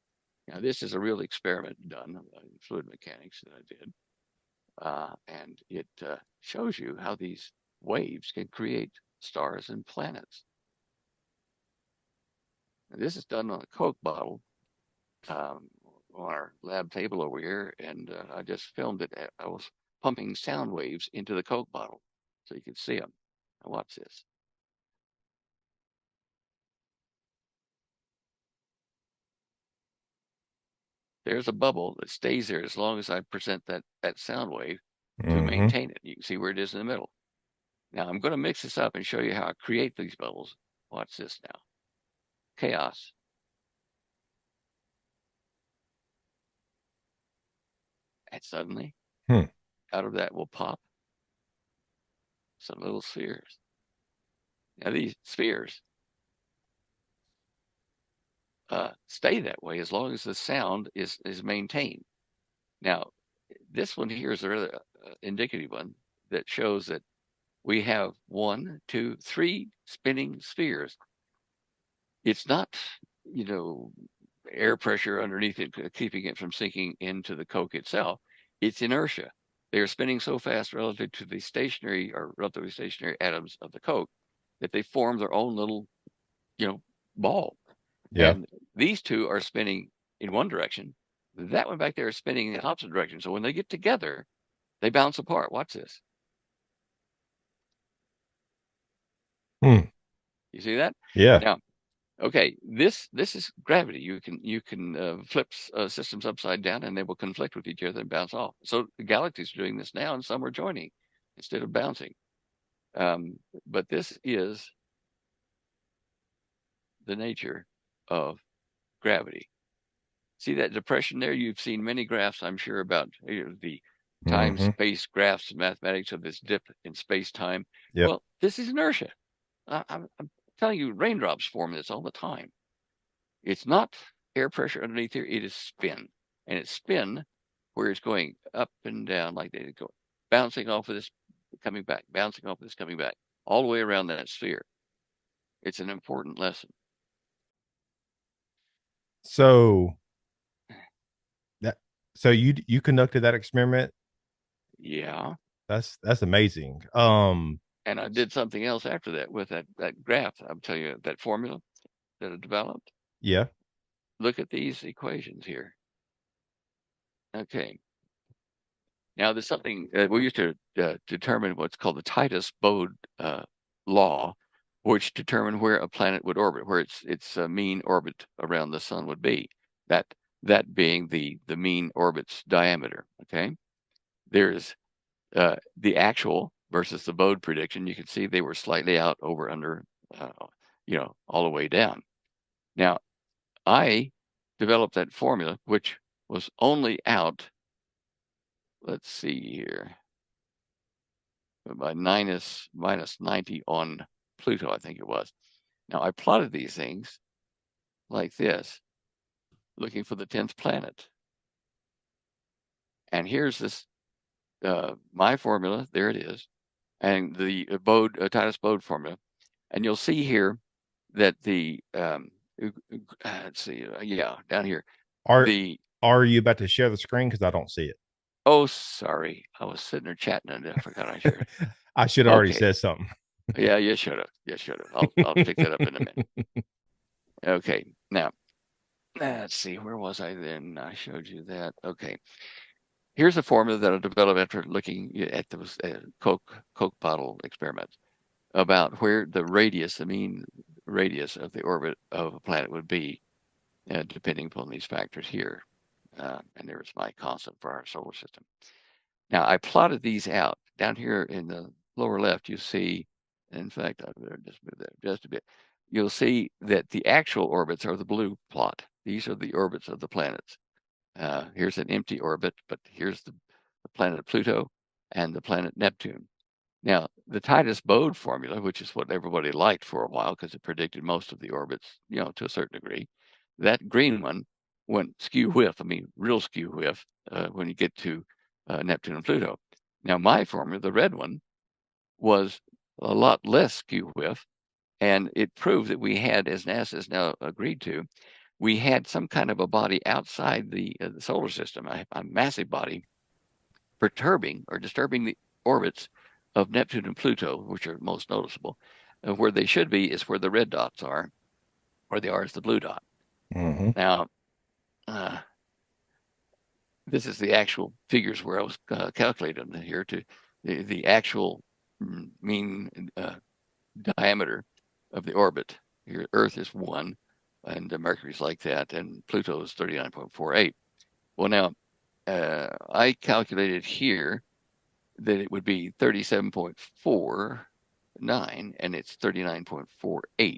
Now, this is a real experiment done in fluid mechanics that I did. And it shows you how these waves can create stars and planets. And this is done on a Coke bottle on our lab table over here, and I just filmed it. I was pumping sound waves into the Coke bottle so you can see them. Now watch this. There's a bubble that stays there as long as I present that sound wave to maintain it. You can see where it is in the middle. Now I'm going to mix this up and show you how I create these bubbles. Watch this now. Chaos. And suddenly, out of that will pop some little spheres. Now these spheres stay that way as long as the sound is maintained. Now, this one here is a rather indicative one that shows that we have 1, 2, 3 spinning spheres. It's not, air pressure underneath it keeping it from sinking into the Coke itself. It's inertia. They are spinning so fast relative to the stationary or relatively stationary atoms of the Coke that they form their own little, ball. Yeah. And these two are spinning in one direction. That one back there is spinning in the opposite direction. So when they get together, they bounce apart. Watch this. You see that? Yeah. Now, okay, this is gravity. You can flip systems upside down, and they will conflict with each other and bounce off. So the galaxies are doing this now, and some are joining instead of bouncing. But this is the nature of gravity. See that depression there? You've seen many graphs, I'm sure, about the time-space graphs, mathematics of this dip in space-time. Yep. Well, this is inertia. I'm telling you, raindrops form this all the time. It's not air pressure underneath here. It is spin. And it's spin where it's going up and down like they go, bouncing off of this, coming back, bouncing off of this, coming back, all the way around that sphere. It's an important lesson. So you conducted that experiment? Yeah. That's amazing. And I did something else after that with that graph. I'll tell you that formula that I developed. Yeah. Look at these equations here. Okay. Now there's something we used to determine what's called the Titus-Bode law, which determined where a planet would orbit, where its mean orbit around the sun would be. That being the mean orbit's diameter. Okay. There's the actual versus the Bode prediction. You can see they were slightly out, over, under, all the way down. Now, I developed that formula, which was only out, let's see here, by minus 90 on Pluto, I think it was. Now, I plotted these things like this, looking for the 10th planet. And here's this, my formula, there it is, and the Titus-Bode formula. And you'll see here that the, let's see, down here. Are you about to share the screen? Because I don't see it. Oh, sorry. I was sitting there chatting and I forgot I shared. I should have already said something. Yeah, you should have. You should have. I'll pick that up in a minute. Okay. Now, let's see. Where was I then? I showed you that. Okay. Here's a formula that I developed after looking at those Coke bottle experiments about where the mean radius of the orbit of a planet would be, depending upon these factors here. And there's my constant for our solar system. Now, I plotted these out. Down here in the lower left, you see, in fact, I better just move that just a bit. You'll see that the actual orbits are the blue plot. These are the orbits of the planets. Here's an empty orbit, but here's the planet Pluto and the planet Neptune. Now, the Titus-Bode formula, which is what everybody liked for a while because it predicted most of the orbits, to a certain degree, that green one went skew-whiff, real skew-whiff, when you get to Neptune and Pluto. Now, my formula, the red one, was a lot less skew-whiff, and it proved that we had, as NASA has now agreed to, we had some kind of a body outside the solar system, a massive body, perturbing or disturbing the orbits of Neptune and Pluto, which are most noticeable. Where they should be is where the red dots are. Where they are is the blue dot. Mm-hmm. Now, this is the actual figures where I was calculating here to the actual mean diameter of the orbit. Here, Earth is 1, and Mercury's like that, and Pluto is 39.48. Well, now, I calculated here that it would be 37.49, and it's 39.48.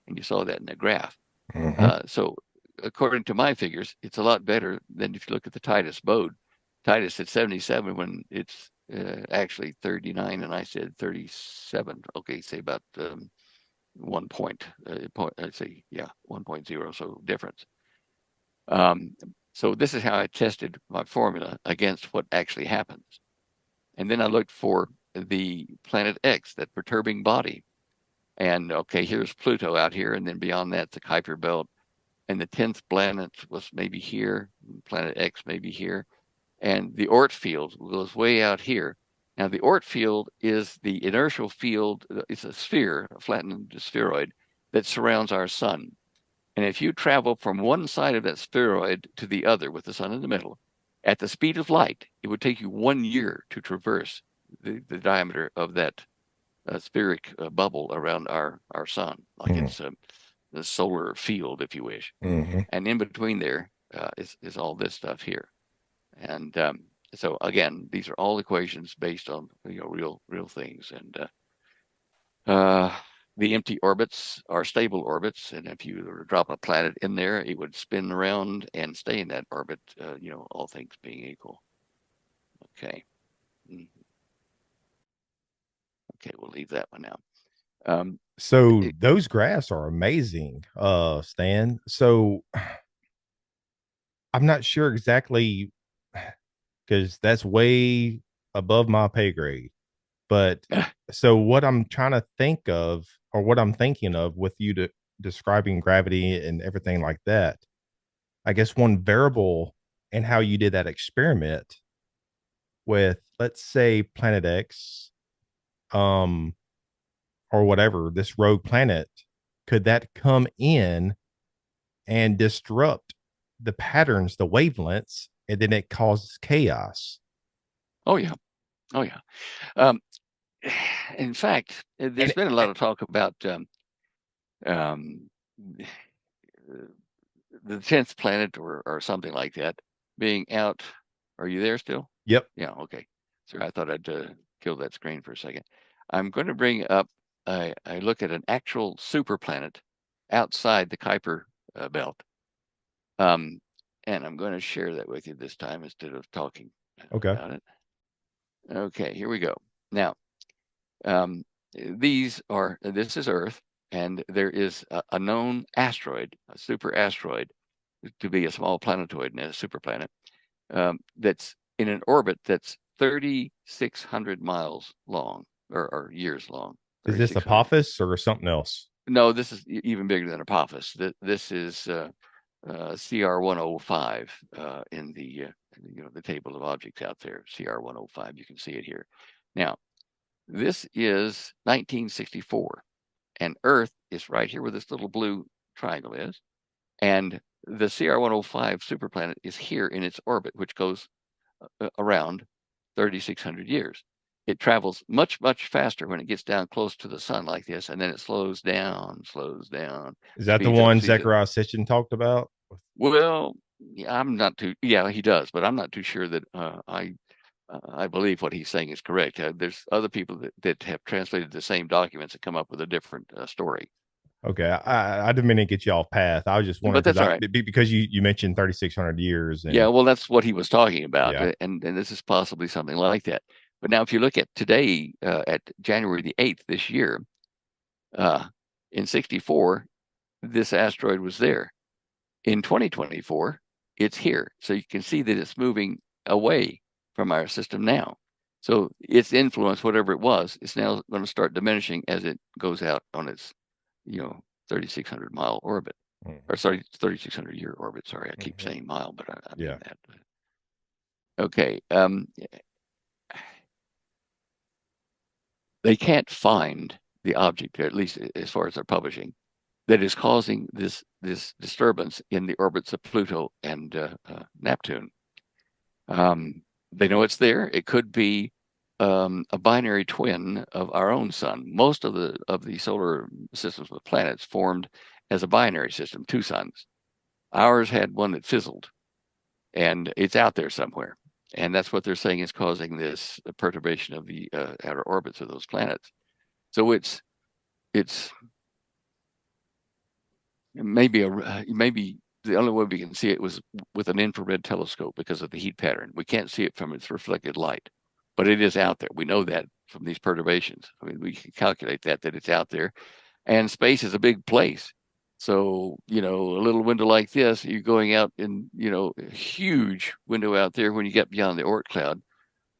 And you saw that in the graph. Mm-hmm. So according to my figures, it's a lot better than if you look at the Titus-Bode. Titus at 77 when it's actually 39, and I said 37. Okay, say about 1 point. I'd say, 1.0, so difference. So this is how I tested my formula against what actually happens. And then I looked for the planet X, that perturbing body. And okay, here's Pluto out here, and then beyond that, the Kuiper Belt. And the 10th planet was maybe here, planet X maybe here. And the Oort field goes way out here. Now, the Oort field is the inertial field. It's a sphere, a flattened spheroid that surrounds our sun. And if you travel from one side of that spheroid to the other with the sun in the middle, at the speed of light, it would take you 1 year to traverse the diameter of that spheric bubble around our sun, like it's the solar field, if you wish. And in between there is all this stuff here. And so again, these are all equations based on real things. And the empty orbits are stable orbits, and if you were to drop a planet in there, it would spin around and stay in that orbit. All things being equal. Okay. Okay, we'll leave that one now. So those graphs are amazing, Stan. So I'm not sure exactly because that's way above my pay grade. But so what I'm trying to think of, or what I'm thinking of with you describing gravity and everything like that, I guess one variable in how you did that experiment with, let's say, Planet X, or whatever, this rogue planet, could that come in and disrupt the patterns, the wavelengths, and then it causes chaos? Oh yeah. In fact, there's been a lot of talk about the 10th planet or something like that being out. Are you there still? Yep. Yeah. Okay. So I thought I'd kill that screen for a second. I'm going to bring up I look at an actual super planet outside the Kuiper belt. And I'm going to share that with you this time instead of talking about it. Okay, here we go. Now, this is Earth, and there is a known asteroid, a super asteroid, to be a small planetoid and a super planet, that's in an orbit that's 3,600 miles long, or years long. Is this Apophis or something else? No, this is even bigger than Apophis. This is CR 105 in the table of objects out there. CR 105. You can see it here. Now, this is 1964, and Earth is right here where this little blue triangle is, and the CR 105 superplanet is here in its orbit, which goes around 3,600 years. It travels much, much faster when it gets down close to the sun like this, and then it slows down. Is that the one Zechariah Sitchin talked about? Well, I'm not too. Yeah, he does, but I'm not too sure that I believe what he's saying is correct. There's other people that have translated the same documents and come up with a different story. Okay, I didn't mean to get you off path. I was just wondering, but that's all right. Because you mentioned 3,600 years. And, yeah, well, that's what he was talking about, and this is possibly something like that. But now, if you look at today, at January the 8th this year, in 64, this asteroid was there. In 2024, it's here. So you can see that it's moving away from our system now. So its influence, whatever it was, is now going to start diminishing as it goes out on its, 3,600 mile orbit. Or sorry, 3,600 year orbit. Sorry, I keep saying mile, but I mean that. Okay. They can't find the object, at least as far as they're publishing, that is causing this disturbance in the orbits of Pluto and Neptune. They know it's there. It could be a binary twin of our own sun. Most of the solar systems with planets formed as a binary system, two suns. Ours had one that fizzled, and it's out there somewhere. And that's what they're saying is causing this perturbation of the outer orbits of those planets. So it's maybe the only way we can see it was with an infrared telescope because of the heat pattern. We can't see it from its reflected light, but it is out there. We know that from these perturbations. I mean, we can calculate that it's out there, and space is a big place. So, a little window like this, you're going out in, a huge window out there when you get beyond the Oort cloud,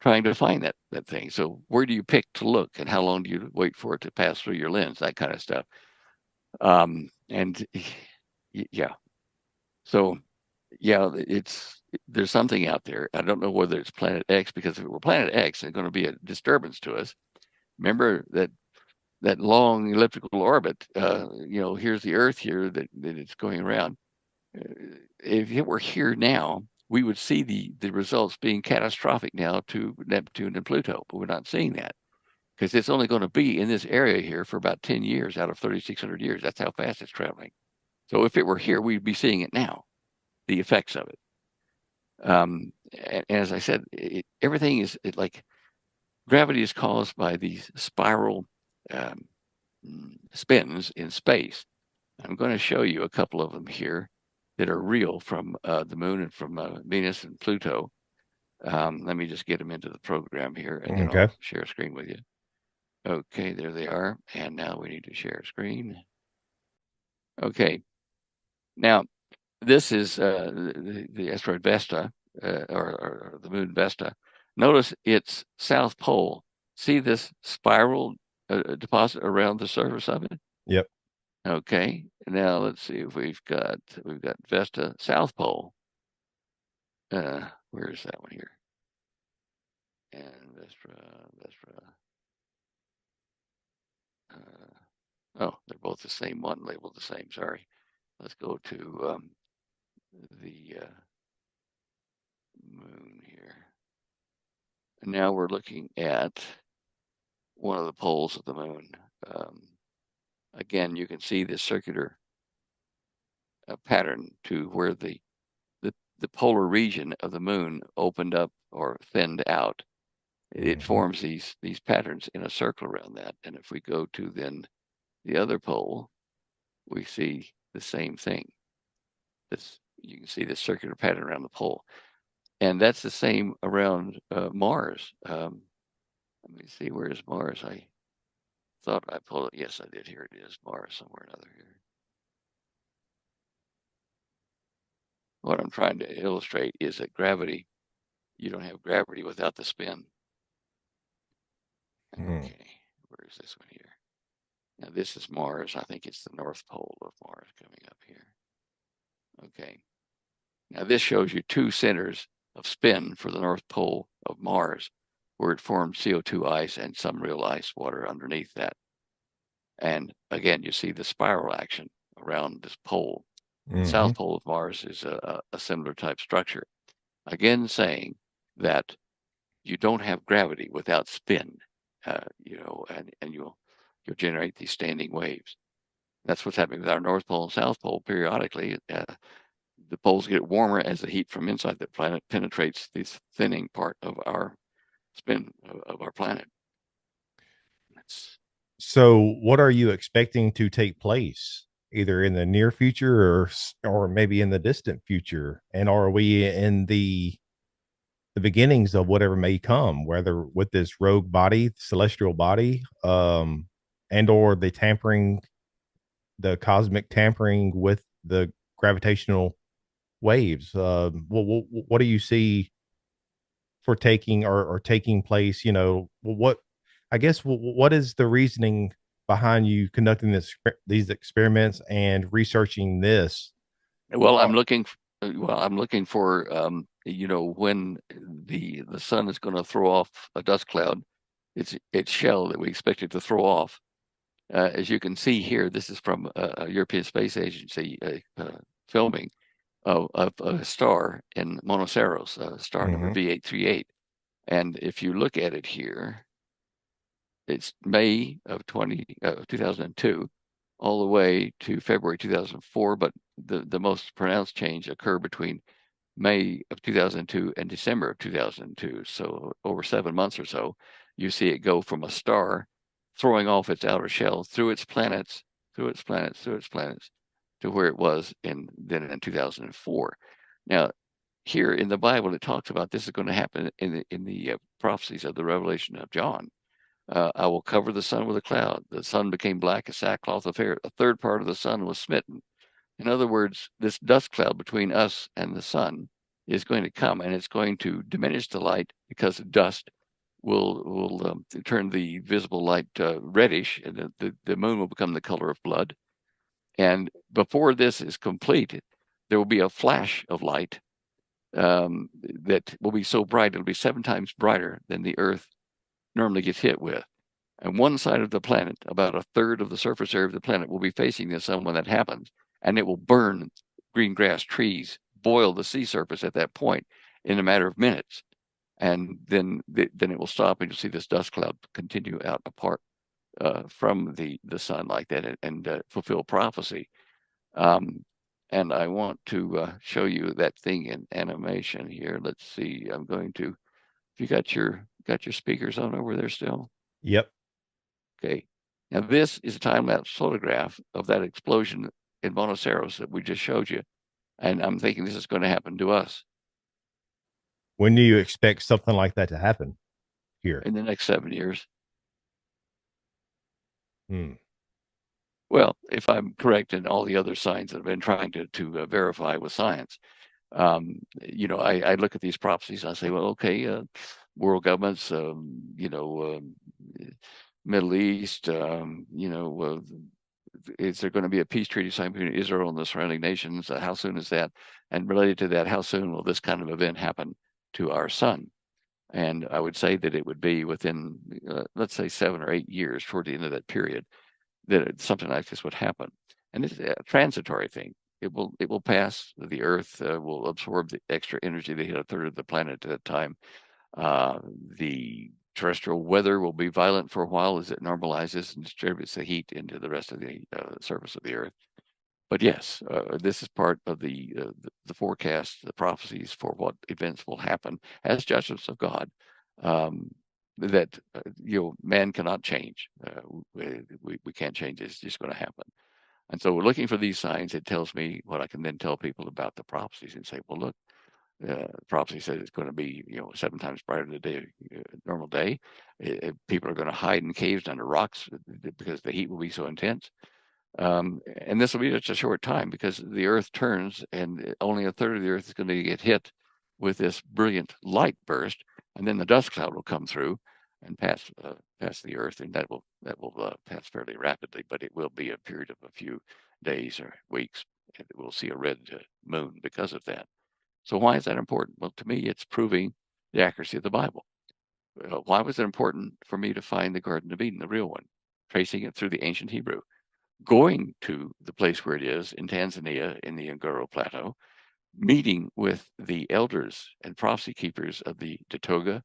trying to find that thing. So where do you pick to look, and how long do you wait for it to pass through your lens, that kind of stuff. And yeah. So yeah, there's something out there. I don't know whether it's Planet X, because if it were Planet X, it's going to be a disturbance to us. Remember that long elliptical orbit, here's the Earth here that it's going around. If it were here now, we would see the results being catastrophic now to Neptune and Pluto, but we're not seeing that. because it's only going to be in this area here for about 10 years out of 3,600 years. That's how fast it's traveling. So if it were here, we'd be seeing it now, the effects of it. And as I said, everything is like gravity is caused by these spiral spins in space. I'm going to show you a couple of them here that are real from the moon and from Venus and Pluto. Let me just get them into the program here, and then Okay. I'll share a screen with you. Okay, there they are. And now we need to share a screen. Okay. Now, this is the asteroid Vesta, or the moon Vesta. Notice its south pole. See this spiral deposit around the surface of it? Yep. Okay. Now let's see if we've got Vesta South Pole. Where is that one here? And Vestra. Oh, they're both the same one, labeled the same. Sorry. Let's go to the moon here. And now we're looking at one of the poles of the moon. Again, you can see this circular pattern to where the polar region of the moon opened up or thinned out. It forms these patterns in a circle around that. And if we go to then the other pole, we see the same thing. You can see the circular pattern around the pole. And that's the same around Mars. Let me see, where's Mars? I thought I pulled it. Yes, I did. Here it is, Mars, somewhere or another here. What I'm trying to illustrate is that gravity, you don't have gravity without the spin. Okay, where is this one here? Now this is Mars. I think it's the North Pole of Mars coming up here. Okay. Now this shows you two centers of spin for the North Pole of Mars, where it formed CO2 ice and some real ice water underneath that. And again, you see the spiral action around this pole. The South Pole of Mars is a similar type structure. Again, saying that you don't have gravity without spin, and you'll generate these standing waves. That's what's happening with our North Pole and South Pole. Periodically, the poles get warmer as the heat from inside the planet penetrates this thinning part of our spin of our planet. So, what are you expecting to take place, either in the near future or maybe in the distant future? And are we in the beginnings of whatever may come, whether with this rogue body, celestial body, and or the cosmic tampering with the gravitational waves? What do you see for taking or taking place? What is the reasoning behind you conducting these experiments and researching this? Well, I'm looking for when the sun is going to throw off a dust cloud, its shell that we expect it to throw off. As you can see here, this is from a European Space Agency filming of a star in Monoceros, star number V838. And if you look at it here, it's May of 2002 all the way to February 2004, but the most pronounced change occurred between May of 2002 and December of 2002. So over 7 months or so, you see it go from a star throwing off its outer shell through its planets, to where it was in 2004. Now, here in the Bible, it talks about this is going to happen in the prophecies of the Revelation of John. I will cover the sun with a cloud. The sun became black as sackcloth of hair. A third part of the sun was smitten. In other words, this dust cloud between us and the sun is going to come, and it's going to diminish the light because dust will turn the visible light reddish, and the moon will become the color of blood. And before this is complete, there will be a flash of light that will be so bright, it'll be 7 times brighter than the Earth normally gets hit with. And one side of the planet, about a third of the surface area of the planet, will be facing the sun when that happens, and it will burn green grass, trees, boil the sea surface at that point in a matter of minutes. and then it will stop, and you'll see this dust cloud continue out apart from the sun like that, and fulfill prophecy. And I want to show you that thing in animation here. Let's see. I'm going to. If you got your speakers on over there still? Yep. Okay. Now this is a time-lapse photograph of that explosion in Buenos Aires that we just showed you, and I'm thinking this is going to happen to us When do you expect something like that to happen here? in the next 7 years. Hmm. Well, if I'm correct in all the other signs that I've been trying to verify with science, I look at these prophecies and I say, well, okay, world governments, Middle East, is there going to be a peace treaty signed between Israel and the surrounding nations? How soon is that? And related to that, how soon will this kind of event happen to our sun? And I would say that it would be within, let's say, 7 or 8 years, toward the end of that period, that something like this would happen. And it's a transitory thing. It will pass. The Earth will absorb the extra energy that hit a third of the planet at that time. The terrestrial weather will be violent for a while as it normalizes and distributes the heat into the rest of the surface of the Earth. But yes, this is part of the forecast, the prophecies for what events will happen as judgments of God. That man cannot change. We can't change it. It's just going to happen. And so we're looking for these signs. It tells me what I can then tell people about the prophecies and say, well, look, prophecy says it's going to be 7 times brighter than the day, normal day. People are going to hide in caves under rocks because the heat will be so intense. And this will be just a short time because the Earth turns, and only a third of the Earth is going to get hit with this brilliant light burst, and then the dust cloud will come through and pass the Earth, and that will pass fairly rapidly. But it will be a period of a few days or weeks, and we'll see a red moon because of that. So why is that important? Well, to me, it's proving the accuracy of the Bible. Why was it important for me to find the Garden of Eden, the real one, tracing it through the ancient Hebrew? Going to the place where it is in Tanzania in the Ngoro Plateau, meeting with the elders and prophecy keepers of the Datoga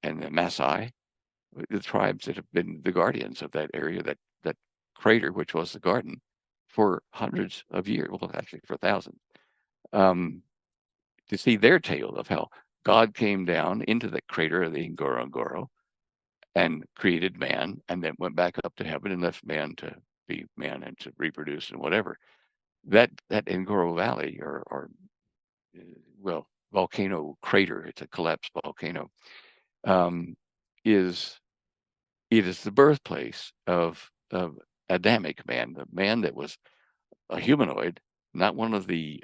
and the Maasai, the tribes that have been the guardians of that area, that crater, which was the garden, for hundreds of years, well, actually for thousands, to see their tale of how God came down into the crater of the Ngoro and created man, and then went back up to heaven and left man to be man and to reproduce and whatever. That Ngoro Valley, or volcano crater, it's a collapsed volcano, is the birthplace of Adamic man, the man that was a humanoid, not one of the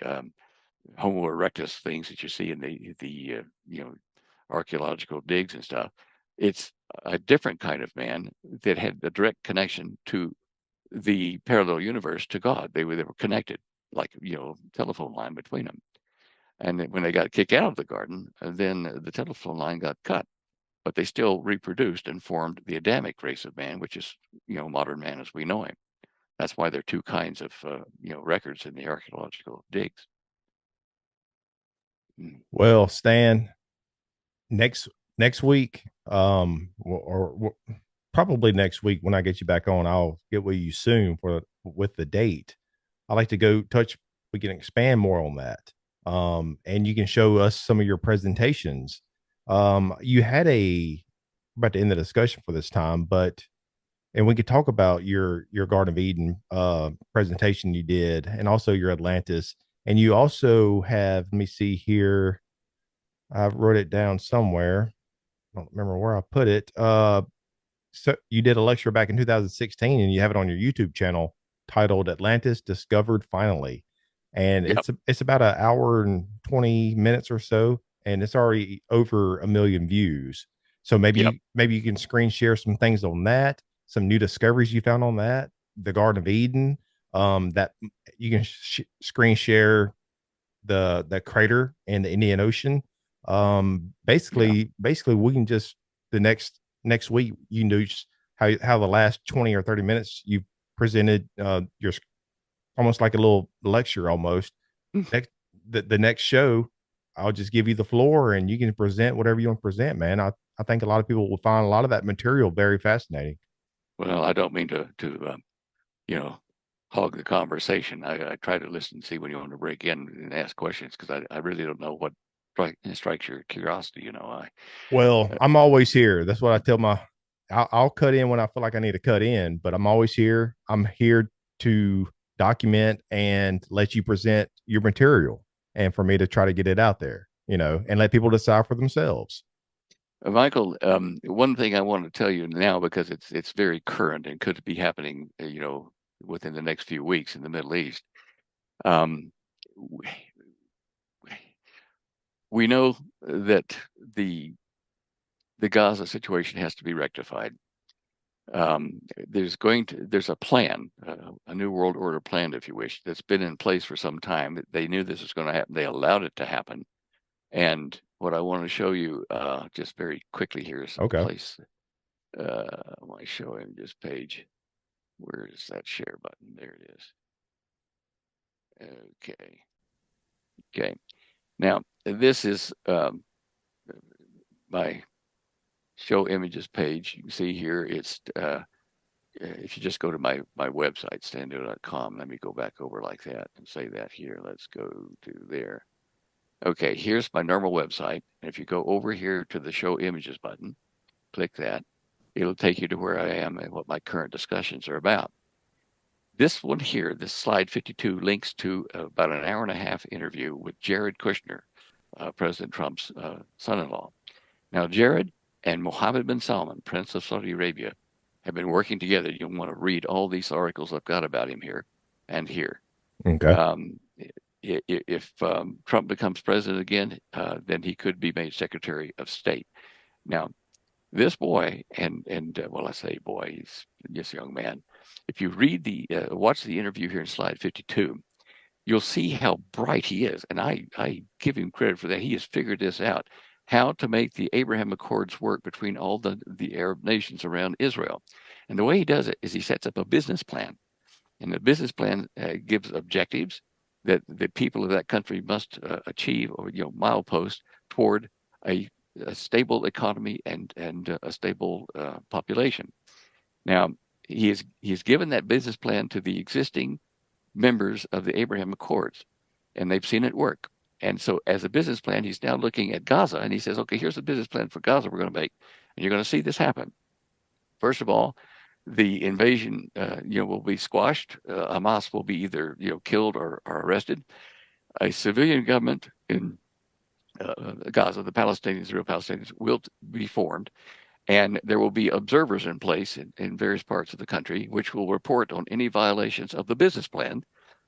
Homo erectus things that you see in the archaeological digs and stuff. It's a different kind of man that had a direct connection to the parallel universe, to God. They were connected, like telephone line between them. And when they got kicked out of the garden, then the telephone line got cut, but they still reproduced and formed the Adamic race of man, which is modern man as we know him. That's why there are two kinds of records in the archaeological digs. Well, Stan, next week, or probably next week when I get you back on, I'll get with you soon with the date. I like to go touch. We can expand more on that, and you can show us some of your presentations. You had about to end the discussion for this time, but and we could talk about your Garden of Eden presentation you did, and also your Atlantis, and you also have. Let me see here. I wrote it down somewhere. I don't remember where I put it. So you did a lecture back in 2016, and you have it on your YouTube channel titled "Atlantis Discovered Finally," and Yep. it's about an hour and 20 minutes or so, and it's already over 1 million views. So maybe you can screen share some things on that, some new discoveries you found on that, the Garden of Eden. That you can screen share the crater in the Indian Ocean. Basically, we can just the next week you can do just how the last 20 or 30 minutes you presented your almost like a little lecture almost. Next the next show, I'll just give you the floor and you can present whatever you want to present, man. I think a lot of people will find a lot of that material very fascinating. Well, I don't mean to you know, hog the conversation. I try to listen and see when you want to break in and ask questions, because I really don't know what strikes your curiosity. Well, I'm always here. That's what I tell I'll cut in when I feel like I need to cut in, but I'm always here. I'm here to document and let you present your material and for me to try to get it out there, and let people decide for themselves. Michael, one thing I want to tell you now, because it's very current and could be happening, within the next few weeks in the Middle East. Um, we, we know that the Gaza situation has to be rectified. There's a plan, a new world order plan, if you wish, that's been in place for some time. They knew this was going to happen. They allowed it to happen. And what I want to show you, just very quickly here, is Okay. place my show images page. Where is that share button? There it is. Okay. Now this is my show images page. You can see here it's if you just go to my website, stando.com. Let me go back over like that and say that here. Let's go to there. Okay, here's my normal website. And if you go over here to the show images button, click that, it'll take you to where I am and what my current discussions are about. This one here, this slide 52, links to about an hour and a half interview with Jared Kushner, President Trump's son-in-law. Now, Jared and Mohammed bin Salman, Prince of Saudi Arabia, have been working together. You'll want to read all these articles I've got about him here and here. Okay. If Trump becomes president again, then he could be made Secretary of State. Now, this boy, well, I say boy, he's just a young man. If you read watch the interview here in slide 52, you'll see how bright he is. And I give him credit for that. He has figured this out, how to make the Abraham Accords work between all the Arab nations around Israel. And the way he does it is he sets up a business plan. And the business plan gives objectives that the people of that country must achieve, or milepost toward a stable economy and a stable population. Now, he has given that business plan to the existing members of the Abraham Accords, and they've seen it work. And so, as a business plan, he's now looking at Gaza, and he says, "Okay, here's the business plan for Gaza we're going to make, and you're going to see this happen. First of all, the invasion, will be squashed. Hamas will be either, killed or arrested. A civilian government in Gaza, the Palestinians, the real Palestinians, will be formed, and there will be observers in place in various parts of the country, which will report on any violations of the business plan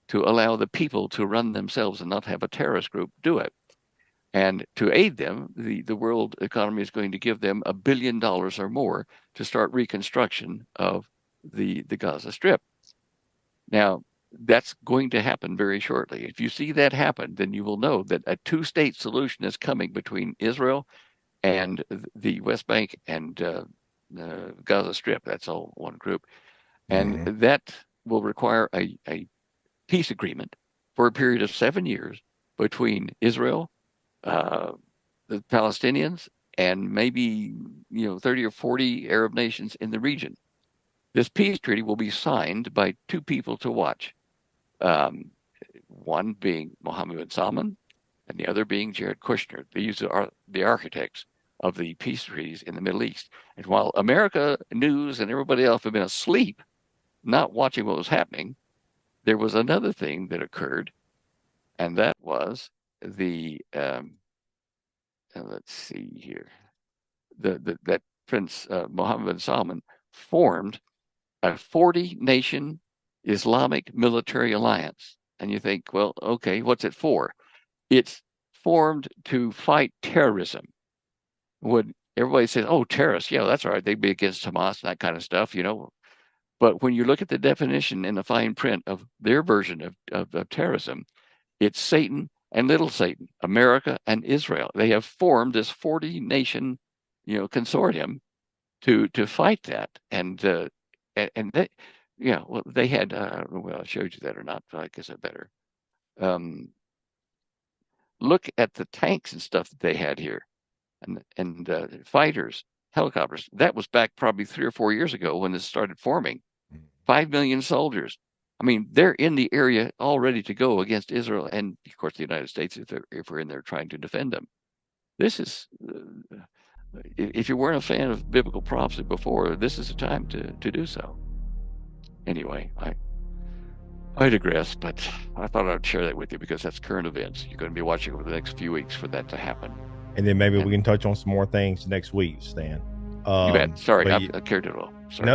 to allow the people to run themselves and not have a terrorist group do it. And to aid them, the world economy is going to give them $1 billion or more to start reconstruction of the Gaza Strip. Now, that's going to happen very shortly. If you see that happen, then you will know that a two-state solution is coming between Israel and the West Bank and Gaza Strip. That's all one group. And that will require a peace agreement for a period of 7 years between Israel, the Palestinians, and maybe 30 or 40 Arab nations in the region. This peace treaty will be signed by two people to watch. One being Mohammed bin Salman, and the other being Jared Kushner. These are the architects of the peace treaties in the Middle East. And while America news and everybody else have been asleep, not watching what was happening, there was another thing that occurred, and that was the let's see here, that Prince Mohammed bin Salman formed a 40-nation Islamic military alliance. And you think, well, okay, what's it for? It's formed to fight terrorism. When everybody says, oh, terrorists, yeah, that's all right, they'd be against Hamas and that kind of stuff, But when you look at the definition in the fine print of their version of terrorism, it's Satan and little Satan, America and Israel. They have formed this 40-nation, consortium to fight that. And they, well, they had, I don't know whether I showed you that or not, but I guess I better. look at the tanks and stuff that they had here, and fighters, helicopters. That was back probably 3 or 4 years ago when this started forming. 5 million soldiers. I mean, they're in the area all ready to go against Israel and, of course, the United States if we're in there trying to defend them. This is, if you weren't a fan of biblical prophecy before, this is the time to do so. Anyway, I digress, but I thought I'd share that with you because that's current events. You're going to be watching over the next few weeks for that to happen. And then maybe we can touch on some more things next week, Stan. You bet. Sorry, I cared it all. Sorry.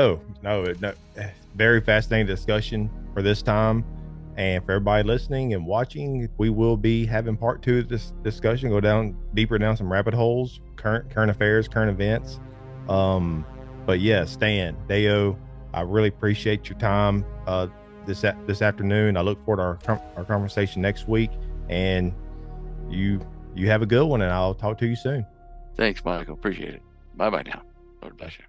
No. Very fascinating discussion for this time. And for everybody listening and watching, we will be having part 2 of this discussion, go down deeper down some rabbit holes, current affairs, current events. But yeah, Stan, Deyo, I really appreciate your time this afternoon. I look forward to our conversation next week. And you have a good one, and I'll talk to you soon. Thanks, Michael. Appreciate it. Bye-bye now. Lord bless you.